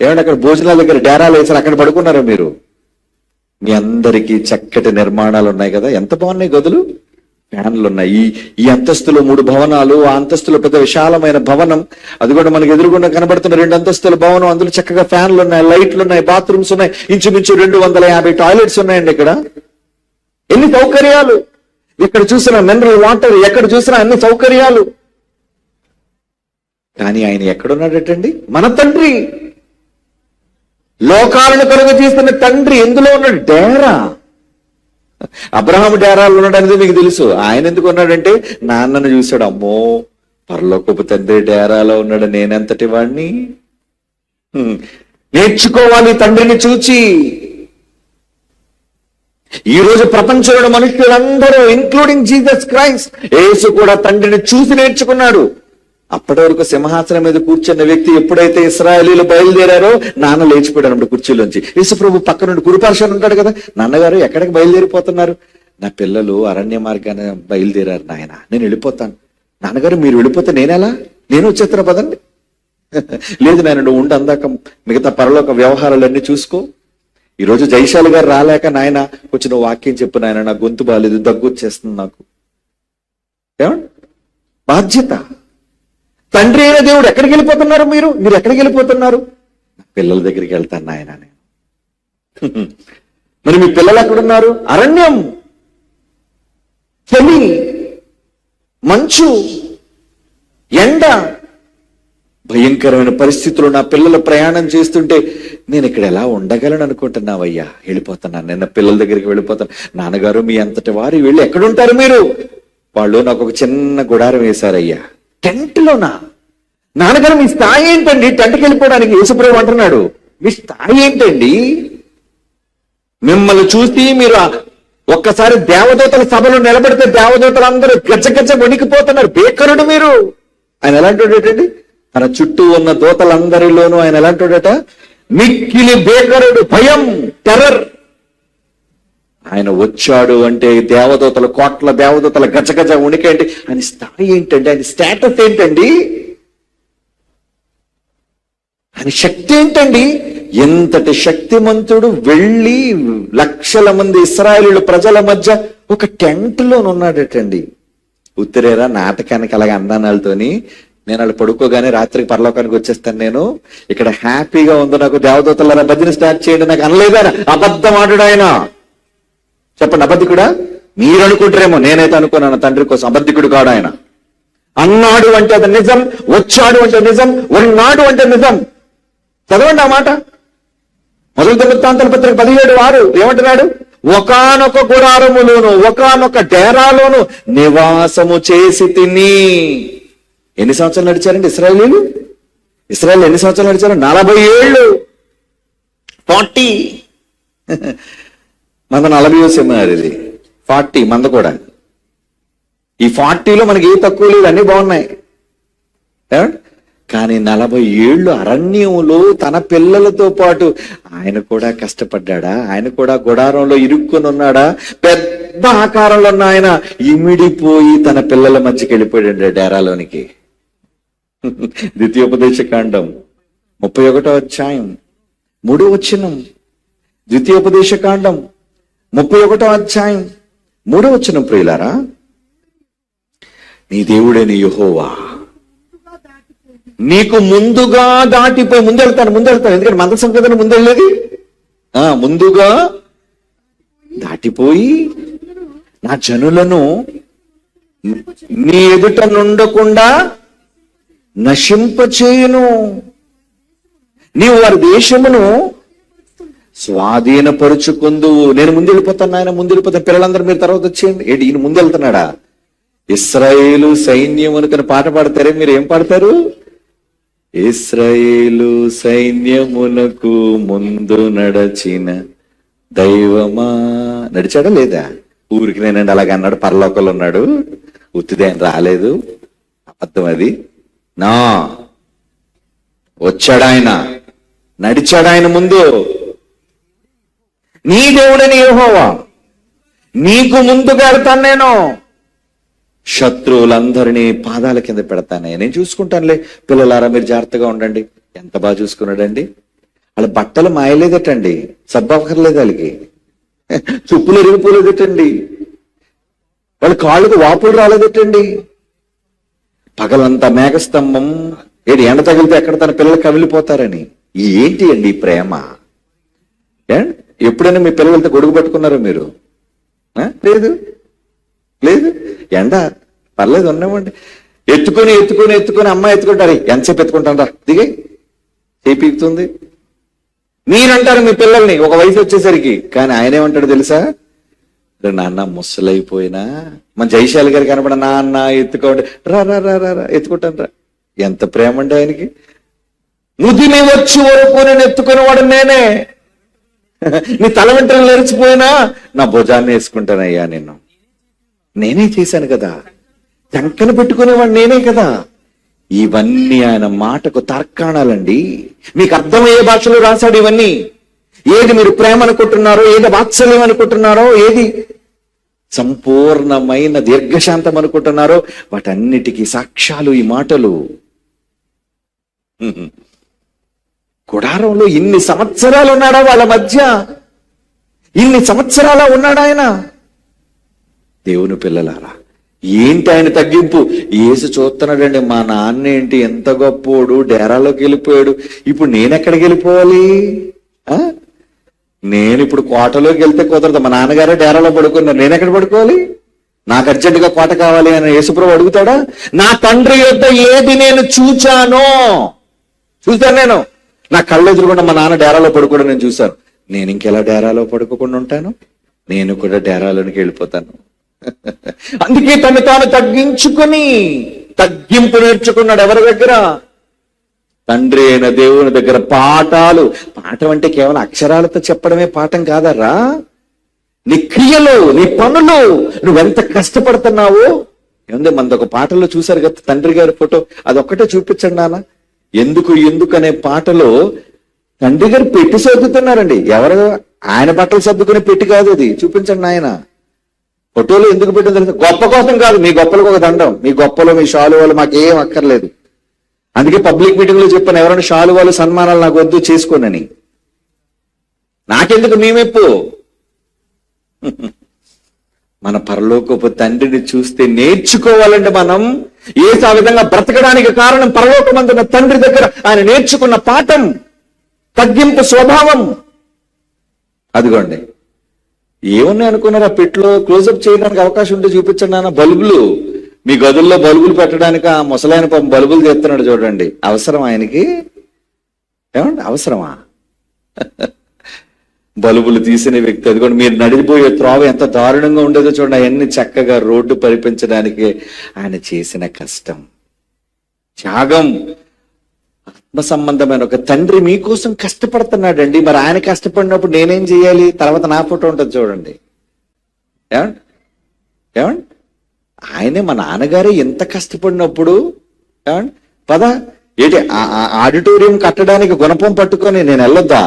ఏమంటే అక్కడ భోజనాల దగ్గర డేరాలు వేసారు, అక్కడ పడుకున్నారా మీరు? మీ అందరికీ చక్కటి నిర్మాణాలు ఉన్నాయి కదా, ఎంత బాగున్నాయి గదులు, ఫ్యాన్లు ఉన్నాయి. ఈ అంతస్తులో 3 భవనాలు, ఆ అంతస్తులో పెద్ద విశాలమైన భవనం, అది కూడా మనకి ఎదురుగుండా కనబడుతున్న 2 అంతస్తుల భవనం. అందులో చక్కగా ఫ్యాన్లు ఉన్నాయి, లైట్లు ఉన్నాయి, బాత్రూమ్స్ ఉన్నాయి, ఇంచుమించు 250 టాయిలెట్స్ ఉన్నాయండి. ఇక్కడ ఎన్ని సౌకర్యాలు! ఎక్కడ చూసినా మినరల్ వాటర్, ఎక్కడ చూసినా అన్ని సౌకర్యాలు. కానీ ఆయన ఎక్కడున్నాడటండి? మన తండ్రి, లోకాలను కలుగజేస్తున్న తండ్రి ఎందులో ఉన్నాడు? డేరా. అబ్రహాము డేరాలు ఉన్నాడు అనేది మీకు తెలుసు. ఆయన ఎందుకు ఉన్నాడంటే నాన్నను చూశాడు, అమ్మో పరలోకపు తండ్రి డేరాలో ఉన్నాడు, నేనెంతటి వాడిని. నేర్చుకోవాలి తండ్రిని చూచి. ఈ రోజు ప్రపంచంలో మనుషులందరూ ఇంక్లూడింగ్ జీసస్ క్రైస్ట్, యేసు కూడా తండ్రిని చూసి నేర్చుకున్నాడు. అప్పటి వరకు సింహాసనం మీద కూర్చున్న వ్యక్తి ఎప్పుడైతే ఇశ్రాయేలీలు బయలుదేరారో నాన్న లేచిపోయాడు కుర్చీలోంచి. యేసుప్రభు పక్క నుండి కురుపార్శ్వని ఉంటాడు కదా, నాన్నగారు ఎక్కడికి బయలుదేరిపోతున్నారు? నా పిల్లలు అరణ్య మార్గాన బయలుదేరారు నాయన, నేను వెళ్ళిపోతాను. నాన్నగారు మీరు వెళ్ళిపోతే నేనెలా? నేను వచ్చేస్తున్నా పదండి. లేదు నాయన నువ్వు ఉండి అందాక మిగతా పరలోక వ్యవహారాలన్నీ చూసుకో. ఈరోజు జైశాలి గారు రాలేక నాయన కొంచెం నువ్వు వాక్యం చెప్పు నాయన, నా గొంతు బాగాలేదు, దగ్గు వచ్చేస్తుంది నాకు. ఏమండి బాధ్యత. తండ్రి అయిన దేవుడు ఎక్కడికి వెళ్ళిపోతున్నారు? మీరు ఎక్కడికి వెళ్ళిపోతున్నారు? పిల్లల దగ్గరికి వెళ్తాను నాయన నేను. మరి మీ పిల్లలు ఎక్కడున్నారు? అరణ్యం, చలి, మంచు, ఎండ, భయంకరమైన పరిస్థితుల్లో నా పిల్లలు ప్రయాణం చేస్తుంటే నేను ఇక్కడ ఎలా ఉండగలను అనుకుంటున్నావయ్యా? వెళ్ళిపోతున్నాను, నిన్న పిల్లల దగ్గరికి వెళ్ళిపోతాను. నాన్నగారు మీ అంతటి వారు వెళ్ళి ఎక్కడుంటారు మీరు? వాళ్ళు నాకు ఒక చిన్న గుడారం వేశారయ్యా. టెంట్లోనా? నాన్నగారు మీ స్థాయి ఏంటండి టెంట్కి వెళ్ళిపోవడానికి? యేసుప్రభు అంటున్నాడు, మీ స్థాయి ఏంటండి? మిమ్మల్ని చూసి మీరు ఒక్కసారి దేవదూతల సభలో నిలబడితే దేవదూతలు అందరూ గచ్చగచ్చ వణికిపోతున్నారు. బేకరుడు మీరు. ఆయన ఎలాంటి తన చుట్టూ ఉన్న దూతలందరిలోనూ ఆయన ఎలాంటివాడట? మిక్కిలి బేకరుడు, భయం, టెర్రర్. ఆయన వచ్చాడు అంటే దేవదూతలు, కోట్ల దేవదూతల గజగజ ఉనికేంటి? ఆయన స్థాయి ఏంటండి? ఆయన స్టేటస్ ఏంటండి? ఆయన శక్తి ఏంటండి? ఎంతటి శక్తిమంతుడు వెళ్ళి లక్షల మంది ఇశ్రాయేలు ప్రజల మధ్య ఒక టెంట్ లోనున్నాడటండి. ఉత్తరేరా నాటకానికి అలాగే అందానాలతోని నేను వాళ్ళు పడుకోగానే రాత్రికి పరలోకానికి వచ్చేస్తాను, నేను ఇక్కడ హ్యాపీగా ఉంది, నాకు దేవదూతల భజన స్టార్ట్ చేయండి నాకు అనలేదా? అబద్ధం ఆడాడు ఆయన. చెప్పండి, అబద్ధికుడా? మీరు అనుకుంటారేమో, నేనైతే అనుకున్నాను తండ్రి కోసం. అబద్ధికుడు కాడు ఆయన. అన్నాడు అంటే అది నిజం, వచ్చాడు అంటే నిజం, ఉన్నాడు అంటే నిజం. చదవండి ఆ మాట. మొదటి వృత్తాంతాల పత్రిక 17:6 ఏమంటున్నాడు? ఒకానొక గుడారములోను, ఒకానొక డేరాలోను నివాసము చేసి తిని. ఎన్ని సంవత్సరాలు నడిచారండి ఇశ్రాయేలీలు? ఇశ్రాయేలు ఎన్ని సంవత్సరాలు నడిచారు? 40 ఏళ్ళు, 40. మన 40 సెమినార్ ఇది, 40 మంద కూడా. ఈ 40లో మనకి ఏ తక్కువ లేదు, అన్ని బాగున్నాయి. కానీ 40 ఏళ్ళు అరణ్యంలో తన పిల్లలతో పాటు ఆయన కూడా కష్టపడ్డా? ఆయన కూడా గుడారంలో ఇరుక్కుని ఉన్నాడా? పెద్ద ఆకారంలో ఉన్న ఆయన ఇమిడిపోయి తన పిల్లల మధ్యకి వెళ్ళిపోయాడు డేరాలోనికి. ద్వితీయోపదేశకాండం 31వ అధ్యాయం 3వ వచనం. ద్వితీయోపదేశకాండం 31వ అధ్యాయం 3వ వచనం. ప్రియులారా, నీ దేవుడైన యెహోవా నీకు ముందుగా దాటిపోయి, ముందెళ్తాను. ఎందుకంటే మందసం కదా ముందెళ్ళేది. ముందుగా దాటిపోయి నా జనులను నీ ఎదుట నుండకుండా నశింపచేయును. నీవు వారి దేశమును స్వాధీనపరుచుకుందువు. నేను ముందెళ్ళిపోతాను ఆయన, ముందెళ్ళిపోతాను. పిల్లలందరూ మీరు తర్వాత వచ్చేయండి. ఏంటి ఈయన ముందెళ్తున్నాడా? ఇశ్రాయేలు సైన్యం అనుకుని పాట పాడతారే, మీరు ఏం పాడతారు? ఇశ్రాయేలు సైన్యమునకు ముందు నడచిన దైవమా. నడిచాడా లేదా? ఊరికి నేనండి అలాగే అన్నాడు, పరలోకంలో ఉన్నాడు, ఉత్తిదే ఆయన రాలేదు, అబద్ధం అది. నా వచ్చాడు ఆయన, నడిచాడు ఆయన ముందు. నీ దేవుడని యెహోవా నీకు ముందుగా వెళ్తాను, నేను శత్రువులందరినీ పాదాల కింద పెడతాను, నేను చూసుకుంటానులే. పిల్లలారా మీరు జాగ్రత్తగా ఉండండి. ఎంత బాగా చూసుకున్నాడండి. వాళ్ళ బట్టలు మాయలేదటండి, సబ్బవకర్లేదు వాళ్ళకి, చుప్పులు ఎరిగిపోలేదటండి, వాళ్ళ కాళ్ళకు వాపులు రాలేదటండి. పగలంతా మేఘస్తంభం, ఎండ తగిలితే ఎక్కడ తన పిల్లలు కమిలిపోతారని. ఏంటి అండి ఈ ప్రేమ? ఎప్పుడైనా మీ పిల్లలతో గొడుగు పట్టుకున్నారా మీరు? లేదు లేదు. ఎండ పర్లేదు, ఉన్నామండి. ఎత్తుకొని ఎత్తుకొని ఎత్తుకొని అమ్మ ఎత్తుకుంటారు. ఎంతసేపు ఎత్తుకుంటారా, దిగే చేపిస్తుంది. మీరంటారు మీ పిల్లల్ని ఒక వయసు వచ్చేసరికి, కానీ ఆయన ఏమంటాడు తెలుసా? నాన్న ముసలైపోయినా మన జైశాలి గారు కనపడ, నాన్న ఎత్తుకోండి, రా రా రా రా ఎత్తుకుంటాను రా. ఎంత ప్రేమ అండి ఆయనకి. ముదిమి వచ్చి వరకు నేను ఎత్తుకునేవాడు నేనే. నీ తల వెంట్రుకలు ఎరిచిపోయినా నా భుజాన్ని వేసుకుంటానయ్యా, నేనే చేశాను కదా, చంకన పెట్టుకునేవాడు నేనే కదా. ఇవన్నీ ఆయన మాటకు తర్కాణాలండి. మీకు అర్థమయ్యే భాషలో రాశాడు ఇవన్నీ. ఏది మీరు ప్రేమ అనుకుంటున్నారో, ఏది వాత్సల్యం అనుకుంటున్నారో, ఏది సంపూర్ణమైన దీర్ఘశాంతం అనుకుంటున్నారో, వాటన్నిటికీ సాక్ష్యాలు ఈ మాటలు. గుడారంలో ఇన్ని సంవత్సరాలు ఉన్నాడా వాళ్ళ మధ్య? ఇన్ని సంవత్సరాల ఉన్నాడు ఆయన. దేవుని పిల్లలారా, ఏంటి ఆయన తగ్గింపు? యేసు చూస్తున్నాడండి, మా నాన్న ఏంటి ఎంత గొప్పోడు, డేరాలోకి వెళ్ళిపోయాడు, ఇప్పుడు నేనెక్కడికి వెళ్ళిపోవాలి? నేను ఇప్పుడు కోటలోకి వెళ్తే కుదరదు, మా నాన్నగారే డేరాలో పడుకున్నారు, నేనెక్కడ పడుకోవాలి? నాకు అర్జెంటుగా కోట కావాలి అని యేసుప్రభు అడుగుతాడా? నా తండ్రి యొద్ద ఏది నేను చూచాను, నేను నా కళ్ళు ఎదురుకుండా మా నాన్న డేరాలో పడుకోవడం నేను చూశాను. నేను ఇంకెలా డేరాలో పడుకోకుండా ఉంటాను? నేను కూడా డేరాలోనికి వెళ్ళిపోతాను. అందుకే తను తాను తగ్గించుకుని తగ్గింపు నేర్చుకున్నాడు. ఎవరి దగ్గర? తండ్రి అయిన దేవుని దగ్గర. పాఠాలు. పాఠం అంటే కేవలం అక్షరాలతో చెప్పడమే పాఠం కాదరా. నీ క్రియలు, నీ పనులు, నువ్వెంత కష్టపడుతున్నావు. ఏముంది, మనదొక పాటలో చూశారు కదా తండ్రి గారి ఫోటో, అదొక్కటే చూపించండి నాన్న. ఎందుకు ఎందుకు అనే పాటలో తండ్రి గారు పెట్టి సర్దుతున్నారండి. ఎవరు? ఆయన బట్టలు సర్దుకునే పెట్టి కాదు అది. చూపించండి ఆయన ఫోటోలో. ఎందుకు పెట్టిన తెలుసు? గొప్ప కోసం కాదు, మీ గొప్పలకు ఒక దండం. మీ గొప్పలో మీ షాలువాలు మాకేం అక్కర్లేదు. అందుకే పబ్లిక్ మీటింగ్ లో చెప్పాను, ఎవరైనా షాలువాలు సన్మానాలు నాకు వద్దు, చేసుకోనని. నాకెందుకు, మీ మెప్పు. మన పరలోకపు తండ్రిని చూస్తే నేర్చుకోవాలంటే మనం. యేసు ఆ విధంగా బ్రతకడానికి కారణం పరలోకమందున్న తండ్రి దగ్గర ఆయన నేర్చుకున్న పాఠం, తగ్గింపు స్వభావం. అదిగోండి, ఏమున్నాయి అనుకున్నారా పెట్లో? క్లోజప్ చేయడానికి అవకాశం ఉంటే చూపించండి నాన్న. బల్బులు, మీ గదుల్లో బల్బులు పెట్టడానికి ఆ ముసలాయన పాపం బల్బులు తెస్తున్నాడు చూడండి. అవసరం ఆయనకి? ఏమండి అవసరమా? బల్బులు తీసిన వ్యక్తి. అదిగోండి, మీరు నడిపోయే త్రోవ ఎంత దారుణంగా ఉండేదో చూడండి. అవన్నీ చక్కగా రోడ్డు పరిపించడానికి ఆయన చేసిన కష్టం, త్యాగం. ఆత్మ సంబంధమైన ఒక తండ్రి మీకోసం కష్టపడుతున్నాడండి. మరి ఆయన కష్టపడినప్పుడు నేనేం చేయాలి? తర్వాత నా ఫోటో ఉంటుంది చూడండి. ఏమండి ఆయనే, మా నాన్నగారే ఎంత కష్టపడినప్పుడు. ఏమండి పద, ఏంటి ఆడిటోరియం కట్టడానికి గుణపం పట్టుకొని నేను వెళ్ళొద్దా?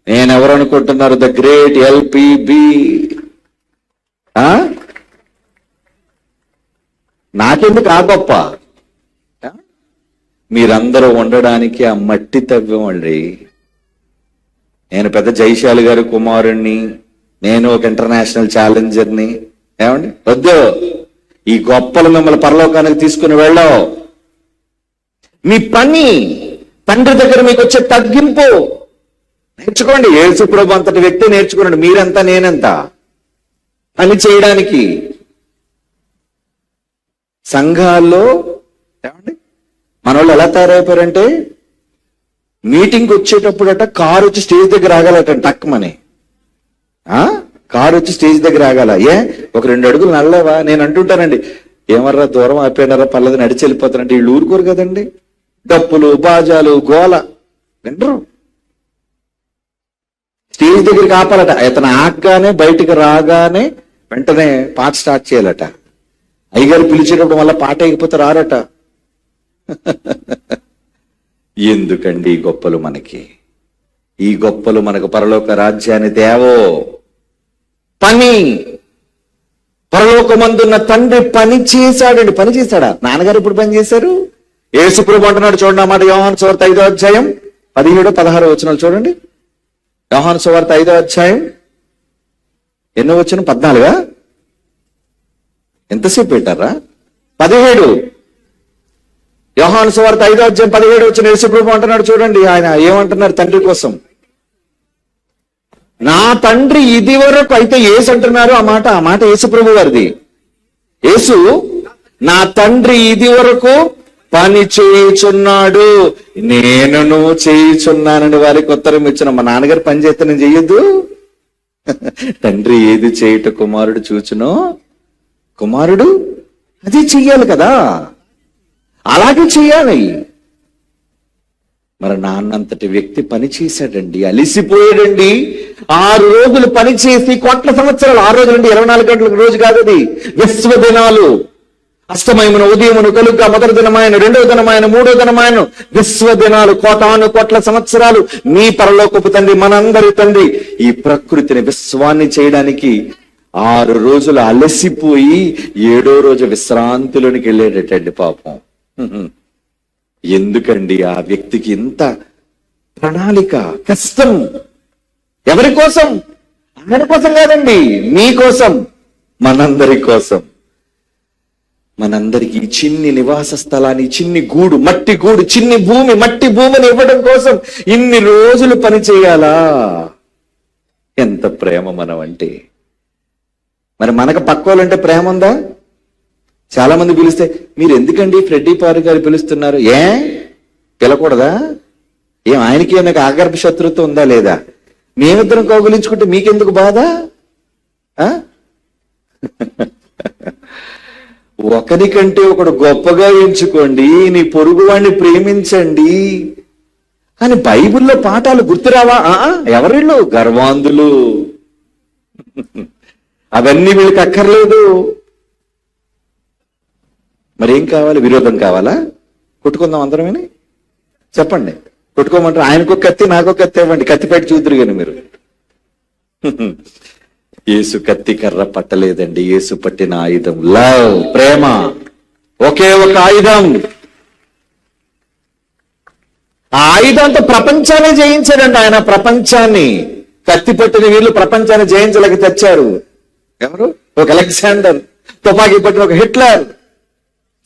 నేనెవరు అనుకుంటున్నారు? The great LPB. నాకెందుకు ఆ గొప్ప? మీరందరూ ఉండడానికి ఆ మట్టి తవ్వమండి. నేను పెద్ద జైశాలి గారి కుమారుణ్ణి, నేను ఒక ఇంటర్నేషనల్ ఛాలెంజర్ని. ఏమండి వద్దు, ఈ గొప్పలు మిమ్మల్ని పరలోకానికి తీసుకుని వెళ్ళవు. మీ పని, తండ్రి దగ్గర మీకు వచ్చే తగ్గింపు నేర్చుకోండి. యేసు ప్రభు అంతటి వ్యక్తి నేర్చుకున్నాడు. మీరెంత, నేనెంత పని చేయడానికి. సంఘాల్లో ఏమండి మన వాళ్ళు ఎలా తయారైపోయారంటే, మీటింగ్కి వచ్చేటప్పుడట కారు వచ్చి స్టేజ్ దగ్గర ఆగాలట టక్మని. కారు వచ్చి స్టేజ్ దగ్గర ఆగాల. ఒక 2 అడుగులు నల్లవా? నేను అంటుంటానండి, ఏమర్రా దూరం ఆపేనారా, పర్లేదు నడిచి వెళ్ళిపోతానంటే. వీళ్ళు ఊరుకోరు కదండి. డప్పులు, బాజాలు, గోల వినరు. స్టేజ్ దగ్గరికి ఆపాలట. ఇతను ఆగగానే, బయటికి రాగానే వెంటనే పాట స్టార్ట్ చేయాలట. అయ్యగారు పిలిచేటప్పుడు మళ్ళీ పాట అయిపోతే రారట. ఎందుకండి ఈ గొప్పలు మనకి? ఈ గొప్పలు మనకు పరలోక రాజ్యాన్ని తేవో. పని, పరలోకమందున్న తండ్రి పని చేశాడండి. పని చేశాడా? నాన్నగారు ఇప్పుడు పని చేశారు. యేసు ప్రభు అంటున్నాడు చూడండి అన్నమాట, యోహాను సువార్త 5వ అధ్యాయం 17, 16 వచనాలు చూడండి. యోహాను సువార్త 5వ అధ్యాయం ఎన్నో వచనం? 14. ఎంతసేపు పెట్టారా? 17. యోహాను సువార్త 5వ అధ్యాయం 17 వచనం యేసుప్రభు అంటున్నాడు చూడండి. ఆయన ఏమంటున్నారు తండ్రి కోసం? నా తండ్రి ఇది వరకు, అయితే యేసు అంటున్నారు ఆ మాట యేసుప్రభు వారిది. యేసు నా తండ్రి ఇది వరకు పని చేయుచున్నాడు, నేను చేయుచున్నానని వారికి ఉత్తరం ఇచ్చిన. మా నాన్నగారు పని చేస్తే నేను చెయ్యొద్దు? తండ్రి ఏది చేయుట కుమారుడు చూచునో కుమారుడు అది చెయ్యాలి కదా, అలాగే చెయ్యాలి. మరి నాన్నంతటి వ్యక్తి పని చేశాడండి, అలిసిపోయాడండి. 6 రోజులు పని చేసి కోట్ల సంవత్సరాలు. 6 రోజులు అంటే 24 గంటలకు రోజు కాదు అది, విశ్వదినాలు. అష్టమయమును, ఉదయమును, కలుగ్గా, మొదటి దినమాయను, రెండవ దినమాయను, మూడో దినమాయను, విశ్వదినాలు, కోట్ల సంవత్సరాలు. మీ పరలోకపు తండ్రి, మనందరి తండ్రి ఈ ప్రకృతిని, విశ్వాన్ని చేయడానికి 6 రోజులు అలసిపోయి 7వ రోజు విశ్రాంతిలోనికి వెళ్ళేటండి పాపం. ఎందుకండి ఆ వ్యక్తికి ఇంత ప్రణాళిక, కష్టం? ఎవరి కోసం? ఆయన కోసం కాదండి, మీకోసం, మనందరి కోసం. మనందరికి చిన్ని నివాస స్థలాన్ని, చిన్ని గూడు, మట్టి గూడు, చిన్ని భూమి, మట్టి భూమిని ఇవ్వడం కోసం ఇన్ని రోజులు పని చేయాలా? ఎంత ప్రేమ మనం అంటే. మరి మనకు పక్కోళ్ళంటే ప్రేమ ఉందా? చాలా మంది పిలిస్తే, మీరు ఎందుకండి ఫ్రెడ్డీ పారు గారు పిలుస్తున్నారు? పిలకూడదా? ఆయనకి నాకు ఆగర్భ శత్రుత్వం ఉందా లేదా? మేమిద్దరం కౌగులించుకుంటే మీకెందుకు బాధ? ఒకరికంటే ఒకడు గొప్పగా ఎంచుకోండి, నీ పొరుగు వాడిని ప్రేమించండి అని బైబిల్లో పాఠాలు గుర్తురావా? ఎవరిళ్ళు? గర్వాంధులు. అవన్నీ వీళ్ళకి అక్కర్లేదు. మరేం కావాలి? విరోధం కావాలా? కొట్టుకుందాం అందరమని చెప్పండి. కొట్టుకోమంటారు. ఆయనకు కత్తి, నాకు కత్తి ఇవ్వండి, కత్తి పెట్టి చూద్దరు కానీ మీరు. యేసు కత్తి కర్ర పట్టలేదండి, యేసు పట్టిన ఆయుధం లవ్, ప్రేమ. ఒకే ఒక ఆయుధం. ఆ ఆయుధంతో ప్రపంచాన్ని జయించాడండి ఆయన. ప్రపంచాన్ని, కత్తి పట్టిన వీళ్ళు ప్రపంచాన్ని జయించలేక తెచ్చారు. ఎవరు? ఒక అలెగ్జాండర్. తుపాకీ పట్టిన ఒక హిట్లర్.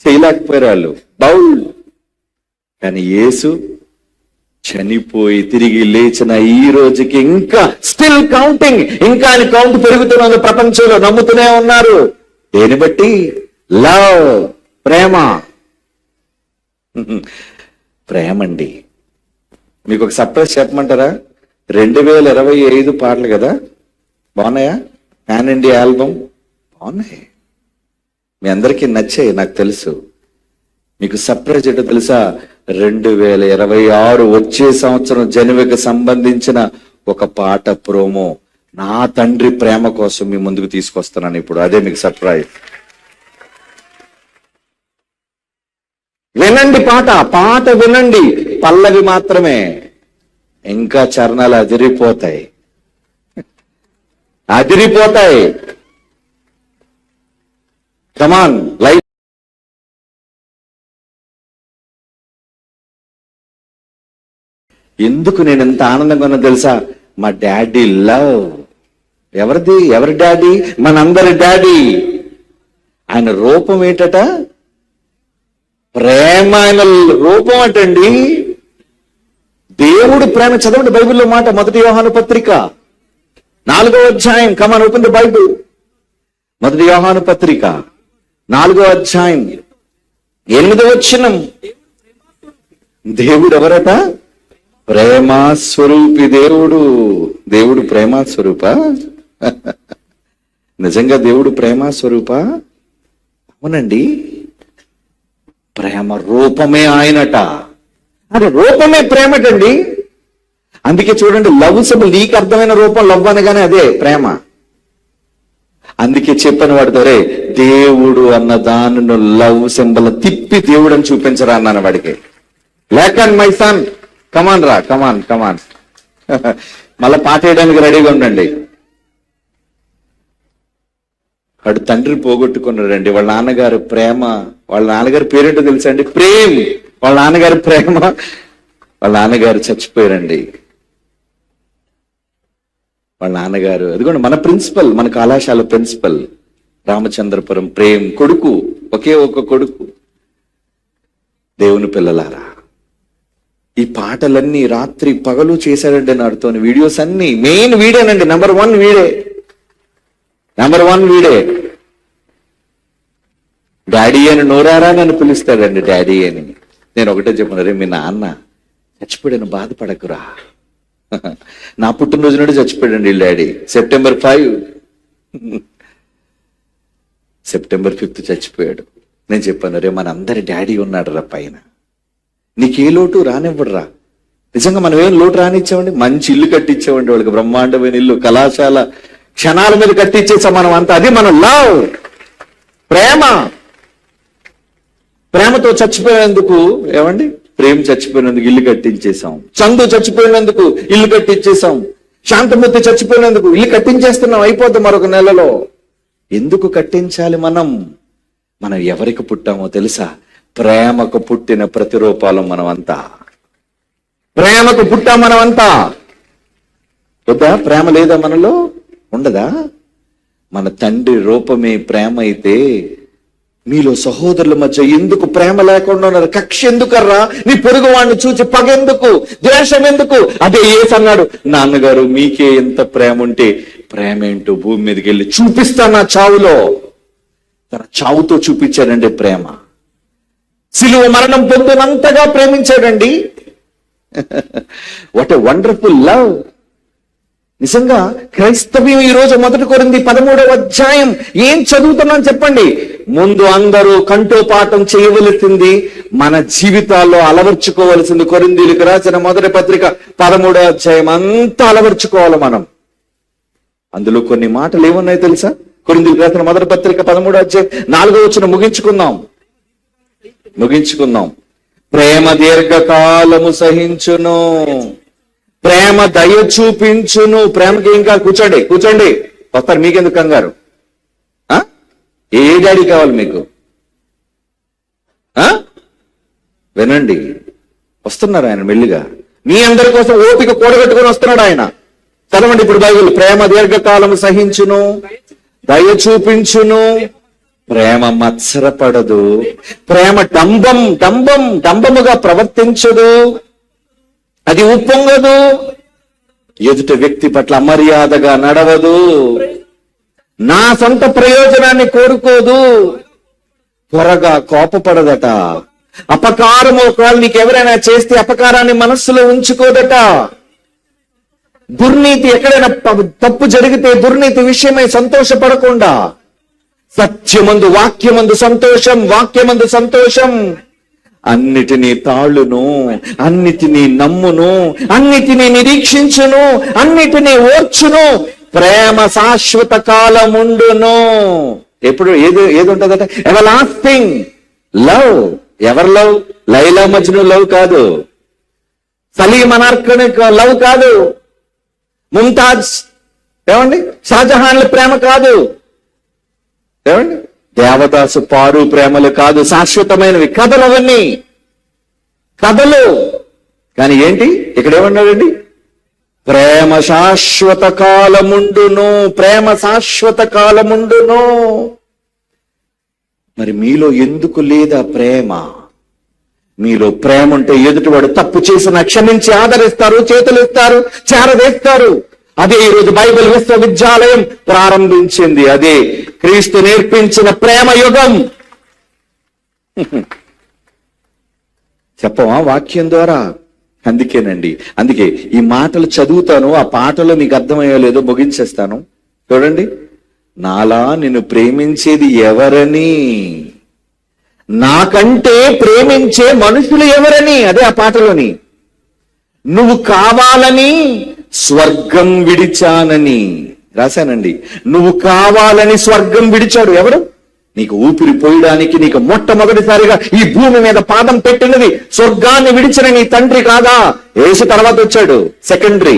చేయలేకపోయారు వాళ్ళు, బౌల్. కానీ యేసు చనిపోయి తిరిగి లేచిన ఈ రోజుకి ఇంకా స్టిల్ కౌంటింగ్, ఇంకా ఆయన కౌంట్ పెరుగుతున్నది ప్రపంచంలో. నమ్ముతూనే ఉన్నారు. దేని బట్టి? లవ్, ప్రేమ. ప్రేమండి. మీకు ఒక సర్ప్రైజ్ చెప్పమంటారా? 2025 పాటలు కదా, బాగున్నాయా? ప్యాన్ ఇండియా ఆల్బమ్ బాగున్నాయి, మీ అందరికీ నచ్చాయి నాకు తెలుసు. మీకు సర్ప్రైజ్ ఏంటో తెలుసా? 2026 వచ్చే సంవత్సరం జనవరికి సంబంధించిన ఒక పాట ప్రోమో నా తండ్రి ప్రేమ కోసం మీ ముందుకు తీసుకొస్తున్నాను ఇప్పుడు. అదే మీకు సర్ప్రైజ్. వినండి పాట వినండి. పల్లవి మాత్రమే, ఇంకా చరణాలు అదిరిపోతాయి. కమాన్ లైఫ్. ఎందుకు నేను ఎంత ఆనందంగా ఉన్నా తెలుసా? మా డాడీ లవ్. ఎవరిది? ఎవరి డాడీ? మనందరి డాడీ. ఆయన రూపం ఏంటట? ప్రేమ. ఆయన రూపం అంటండి దేవుడు ప్రేమ. చదవండి బైబిల్లో మాట, 1 యోహాను పత్రిక 4వ అధ్యాయం. కమాన్, ఓపెన్ ది బైబిల్. 1 యోహాను పత్రిక 4వ అధ్యాయం 8వ వచనం. దేవుడు ఎవరట? ప్రేమ స్వరూపి దేవుడు. దేవుడు ప్రేమ స్వరూప? నిజంగా దేవుడు ప్రేమ స్వరూప? అవునండి. ప్రేమ రూపమే ఆయనట. అది రూపమే ప్రేమటండి. అందుకే చూడండి, లవ్ సింబల్, నీకు అర్థమైన రూపం లవ్ అనగానే అదే ప్రేమ. అందుకే చెప్పని వాడితోరే దేవుడు అన్న దానిని లవ్ సింబల్ తిప్పి దేవుడు అని చూపించరా అన్నాను వాడికి. లేకన్ మై సన్, కమాన్ రా, కమాన్. మళ్ళా పాట వేయడానికి రెడీగా ఉండండి. వాడు తండ్రి పోగొట్టుకున్నాడండి. వాళ్ళ నాన్నగారు ప్రేమ, వాళ్ళ నాన్నగారి పేరేంటో తెలుసా అండి? ప్రేమ్. వాళ్ళ నాన్నగారి ప్రేమ, వాళ్ళ నాన్నగారు చచ్చిపోయారండి. వాళ్ళ నాన్నగారు అదిగోండి మన ప్రిన్సిపల్, మన కళాశాల ప్రిన్సిపల్ రామచంద్రపురం ప్రేమ్ కొడుకు, ఒకే ఒక కొడుకు. దేవుని పిల్లలారా, ఈ పాటలన్నీ రాత్రి పగలు చేశాడండి నాడుతో. వీడియోస్ అన్ని మెయిన్ వీడేనండి, నెంబర్ 1 వీడే, నెంబర్ 1 వీడే. డాడీ అని నోరారా నన్ను పిలుస్తాడండి డాడీ అని. నేను ఒకటే చెప్పను, రే మీ నాన్న చచ్చిపోయాను బాధపడకురా. నా పుట్టినరోజు నాడు చచ్చిపోయాడండి డాడీ, September 5. September 5 చచ్చిపోయాడు. నేను చెప్పాను, రే మన అందరి డాడీ ఉన్నాడు రా పైన, నీకే లోటు రానివ్వడురా. నిజంగా మనం ఏం లోటు రానిచ్చామండి? మంచి ఇల్లు కట్టించామండి వాళ్ళకి, బ్రహ్మాండమైన ఇల్లు, కళాశాల క్షణాల మీద కట్టించేసాం మనం అంతా. అది మన లవ్, ప్రేమ. ప్రేమతో చచ్చిపోయినందుకు ఏమండి, ప్రేమ చచ్చిపోయినందుకు ఇల్లు కట్టించేసాం. చందు చచ్చిపోయినందుకు ఇల్లు కట్టించేసాం. శాంతమూర్తి చచ్చిపోయినందుకు ఇల్లు కట్టించేస్తున్నాం, అయిపోద్ది మరొక నెలలో. ఎందుకు కట్టించాలి? మనం ఎవరికి పుట్టామో తెలుసా? ప్రేమకు పుట్టిన ప్రతిరూపాలు మనమంతా. ప్రేమకు పుట్టాం మనమంతా. వద్దా? ప్రేమ లేదా మనలో? ఉండదా? మన తండ్రి రూపమే ప్రేమ అయితే మీలో సహోదరుల మధ్య ఎందుకు ప్రేమ లేకుండా ఉన్నారు? కక్ష ఎందుకర్రా? నీ పొరుగు వాడిని చూసి పగెందుకు, ద్వేషం ఎందుకు? అదే యేసు అన్నాడు, నాన్నగారు మీకే ఎంత ప్రేమ ఉంటే ప్రేమ ఏంటో భూమి మీదకి వెళ్ళి చూపిస్తా నా చావులో. తన చావుతో చూపించాడండి ప్రేమ. సిలువ మరణం పొందినంతగా ప్రేమించాడండి. What a wonderful love. నిజంగా క్రైస్తవ్యం ఈ రోజు 1 కొరింథీ 13వ అధ్యాయం ఏం చదువుతున్నాను చెప్పండి? ముందు అందరూ కంఠోపాఠం చేయవలసింది, మన జీవితాల్లో అలవర్చుకోవలసింది. కొరింథీలకు రాసిన 1వ పత్రిక 13వ అధ్యాయం అంతా అలవర్చుకోవాలి మనం. అందులో కొన్ని మాటలు ఏమున్నాయి తెలుసా? కొరింథీలకు రాసిన 1వ పత్రిక 13వ అధ్యాయం 4వ వచనం ముగించుకుందాం. ప్రేమ దీర్ఘకాలము సహించును, ప్రేమ దయ చూపించును. ప్రేమకి ఇంకా కూర్చోండి వస్తారు. మీకెందుకు కంగారు? ఏ డాడీ కావాలి మీకు? వినండి, వస్తున్నారు ఆయన మెల్లిగా. మీ అందరి కోసం ఓపిక కూడగట్టుకొని వస్తున్నాడు ఆయన. చదవండి ఇప్పుడు బైబిల్. ప్రేమ దీర్ఘకాలము సహించును, దయ చూపించును, ప్రేమ మత్సరపడదు, ప్రేమ డంబముగా ప్రవర్తించదు, అది ఉప్పొంగదు, ఎదుటి వ్యక్తి పట్ల అమర్యాదగా నడవదు, నా సొంత ప్రయోజనాన్ని కోరుకోదు, త్వరగా కోపపడదట, అపకారం ఒకవేళ నీకు ఎవరైనా చేస్తే అపకారాన్ని మనస్సులో ఉంచుకోదట, దుర్నీతి ఎక్కడైనా తప్పు జరిగితే దుర్నీతి విషయమై సంతోషపడకుండా, సత్యమందు వాక్యమందు సంతోషం, అన్నిటినీ తాళును, అన్నిటినీ నమ్మును, అన్నిటినీ నిరీక్షించును, అన్నిటినీ ఓర్చును, ప్రేమ శాశ్వత కాలముండును. ఎప్పుడు ఏది ఉంటుందట? ఎవలాస్టింగ్ లవ్. ఎవరి లవ్? లైలా మజ్ను లవ్ కాదు, సలీం అనార్కని లవ్ కాదు, ముంతాజ్ ఏమండి షాజహాన్ల ప్రేమ కాదు, ఏమండి దేవదాసు పారు ప్రేమలు కాదు, శాశ్వతమైనవి కథలు. అవన్నీ కథలు. కానీ ఏంటి ఇక్కడ ఏమన్నాడండి? ప్రేమ శాశ్వత కాలముండును, ప్రేమ శాశ్వత కాలముండును. మరి మీలో ఎందుకు లేదా ప్రేమ? మీలో ప్రేమ ఉంటే ఎదుటివాడు తప్పు చేసిన క్షమించి ఆదరిస్తారు, చేతులు ఇస్తారు, చేరవేస్తారు. అదే ఈరోజు బైబిల్ విశ్వవిద్యాలయం ప్రారంభించింది. అదే క్రీస్తు నేర్పించిన ప్రేమ యుగం. చెప్పవా వాక్యం ద్వారా? అందుకే ఈ మాటలు చదువుతాను, ఆ పాటలో మీకు అర్థమయ్యో లేదో ముగించేస్తాను. చూడండి, నాలా నిన్ను ప్రేమించేది ఎవరని, నాకంటే ప్రేమించే మనుషులు ఎవరని. అదే ఆ పాటలోని. నువ్వు కావాలని స్వర్గం విడిచానని రాశానండి. నువ్వు కావాలని స్వర్గం విడిచాడు ఎవరు? నీకు ఊపిరి పోయడానికి, నీకు మొట్టమొదటిసారిగా ఈ భూమి మీద పాదం పెట్టినది స్వర్గాన్ని విడిచిన నీ తండ్రి కాదా? యేసు తర్వాత వచ్చాడు, సెకండరీ.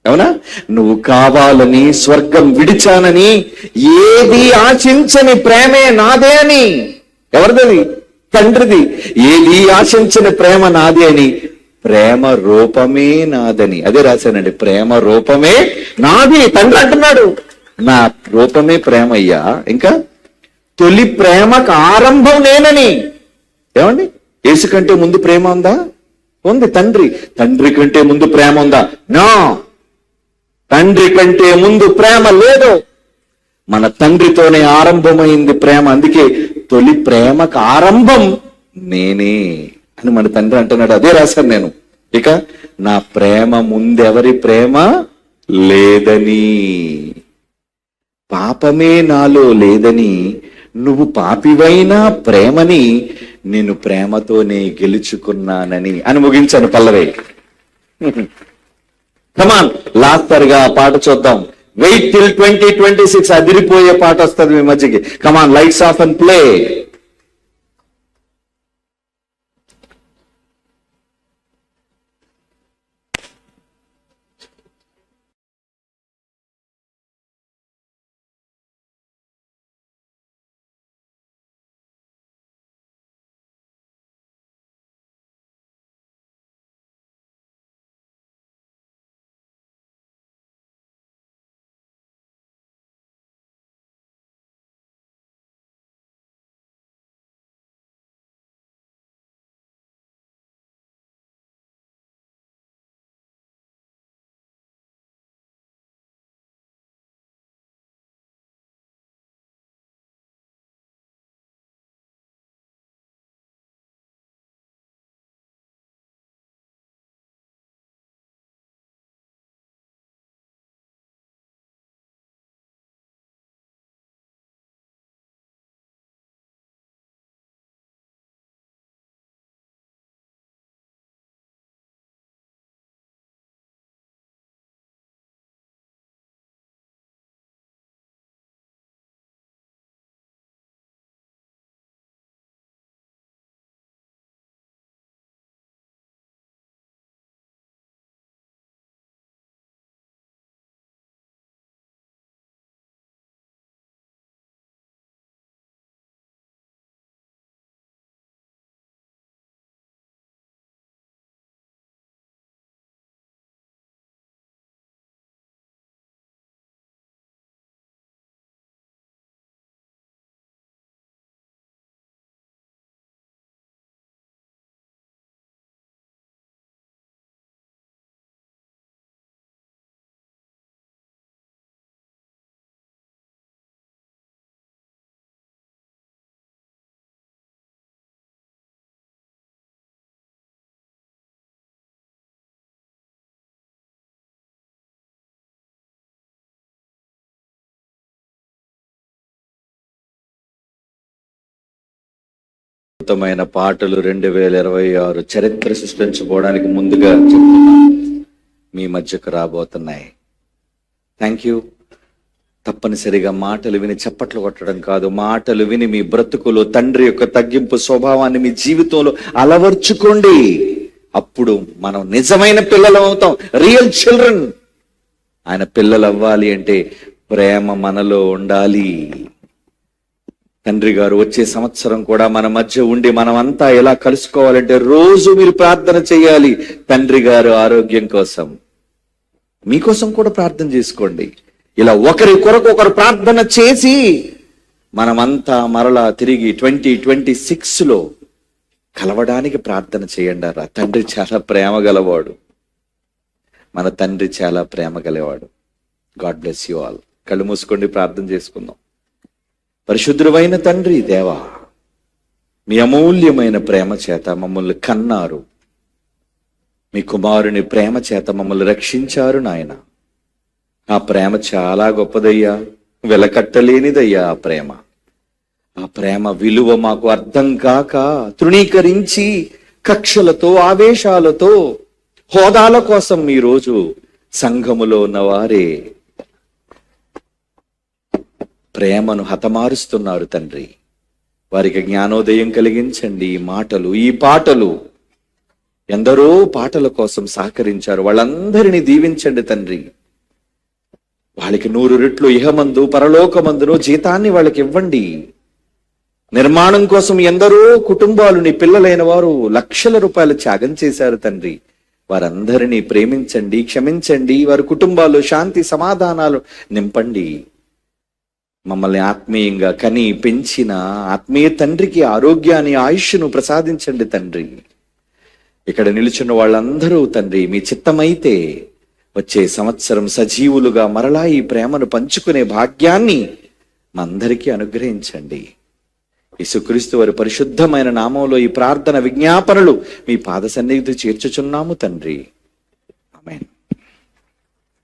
అవునా? నువ్వు కావాలని స్వర్గం విడిచానని, ఏది ఆశించని ప్రేమే నాదే అని. ఎవరిది? తండ్రిది. ఏది ఆశించని ప్రేమ నాదే అని ప్రేమ రూపమే నాదని. అదే రాశానండి, ప్రేమ రూపమే నాది. తండ్రి అంటున్నాడు, నా రూపమే ప్రేమ అయ్యా. ఇంకా తొలి ప్రేమకు ఆరంభం నేనని. ఏమండి, యేసు కంటే ముందు ప్రేమ ఉందా? ఉంది. తండ్రి కంటే ముందు ప్రేమ ఉందా? నో, తండ్రి కంటే ముందు ప్రేమ లేదు. మన తండ్రితోనే ఆరంభమైంది ప్రేమ. అందుకే తొలి ప్రేమకు ఆరంభం నేనే అని మన తండ్రి అంటున్నాడు. అదే రాశాను నేను. ఇక నా ప్రేమ ముందెవరి ప్రేమ లేదని, పాపమే నాలో లేదని, నువ్వు పాపివైనా ప్రేమని నేను ప్రేమతోనే గెలుచుకున్నానని అని ముగించాను పల్లవి. కమాన్, లాస్టర్గా ఆ పాట చూద్దాం. Wait till 2026. అదిరిపోయే పాట వస్తుంది మీ మధ్యకి. Come on, lights off and play. అద్భుతమైన పాటలు 2026 చరిత్ర సృష్టించుకోవడానికి ముందుగా మీ మధ్యకు రాబోతున్నాయి. Thank you. తప్పనిసరిగా మాటలు విని చప్పట్లు కొట్టడం కాదు, మాటలు విని మీ బ్రతుకులో తండ్రి యొక్క తగ్గింపు స్వభావాన్ని మీ జీవితంలో అలవర్చుకోండి. అప్పుడు మనం నిజమైన పిల్లలు అవుతాం, రియల్ చిల్డ్రన్. ఆయన పిల్లలు అవ్వాలి అంటే ప్రేమ మనలో ఉండాలి. తండ్రి గారు వచ్చే సంవత్సరం కూడా మన మధ్య ఉండి మనమంతా ఎలా కలుసుకోవాలంటే రోజు మీరు ప్రార్థన చేయాలి. తండ్రి గారు ఆరోగ్యం కోసం, మీకోసం కూడా ప్రార్థన చేసుకోండి. ఇలా ఒకరి కొరకు ఒకరు ప్రార్థన చేసి మనమంతా మరలా తిరిగి 2026లో కలవడానికి ప్రార్థన చేయండి. తండ్రి చాలా ప్రేమ గలవాడు, మన తండ్రి చాలా ప్రేమ గలవాడు. God bless you all. కళ్ళు మూసుకోండి, ప్రార్థన చేసుకుందాం. పరిశుద్ధుడైన తండ్రి దేవా, మీ అమూల్యమైన ప్రేమ చేత మమ్మల్ని కన్నారు, మీ కుమారుని ప్రేమ చేత మమ్మల్ని రక్షించారు నాయన. ఆ ప్రేమ చాలా గొప్పదయ్యా, వెలకట్టలేనిదయ్యా. ఆ ప్రేమ విలువ మాకు అర్థం కాక తృణీకరించి కక్షలతో ఆవేశాలతో హోదాల కోసం ఈరోజు సంఘములో ఉన్నవారే ప్రేమను హతమారుస్తున్నారు తండ్రి. వారికి జ్ఞానోదయం కలిగించండి. ఈ మాటలు, ఈ పాటలు, ఎందరో పాటల కోసం సహకరించారు, వాళ్ళందరినీ దీవించండి తండ్రి. వాళ్ళకి 100 రెట్లు ఇహమందు పరలోకమందును జీతాన్ని వాళ్ళకి ఇవ్వండి. నిర్మాణం కోసం ఎందరో కుటుంబాలు, నీ పిల్లలైన వారు లక్షల రూపాయలు త్యాగం చేశారు తండ్రి. వారందరినీ ప్రేమించండి, క్షమించండి. వారి కుటుంబాల్లో శాంతి సమాధానాలు నింపండి. మమ్మల్ని ఆత్మీయంగా కని పెంచిన ఆత్మీయ తండ్రికి ఆరోగ్యాన్ని, ఆయుష్ను ప్రసాదించండి తండ్రి. ఇక్కడ నిలుచున్న వాళ్ళందరూ తండ్రి మీ చిత్తమైతే వచ్చే సంవత్సరం సజీవులుగా మరలా ఈ ప్రేమను పంచుకునే భాగ్యాన్ని మా అందరికీ అనుగ్రహించండి. యేసుక్రీస్తు వారి పరిశుద్ధమైన నామంలో ఈ ప్రార్థన విజ్ఞాపనలు మీ పాద సన్నిధికి చేర్చుచున్నాము తండ్రి.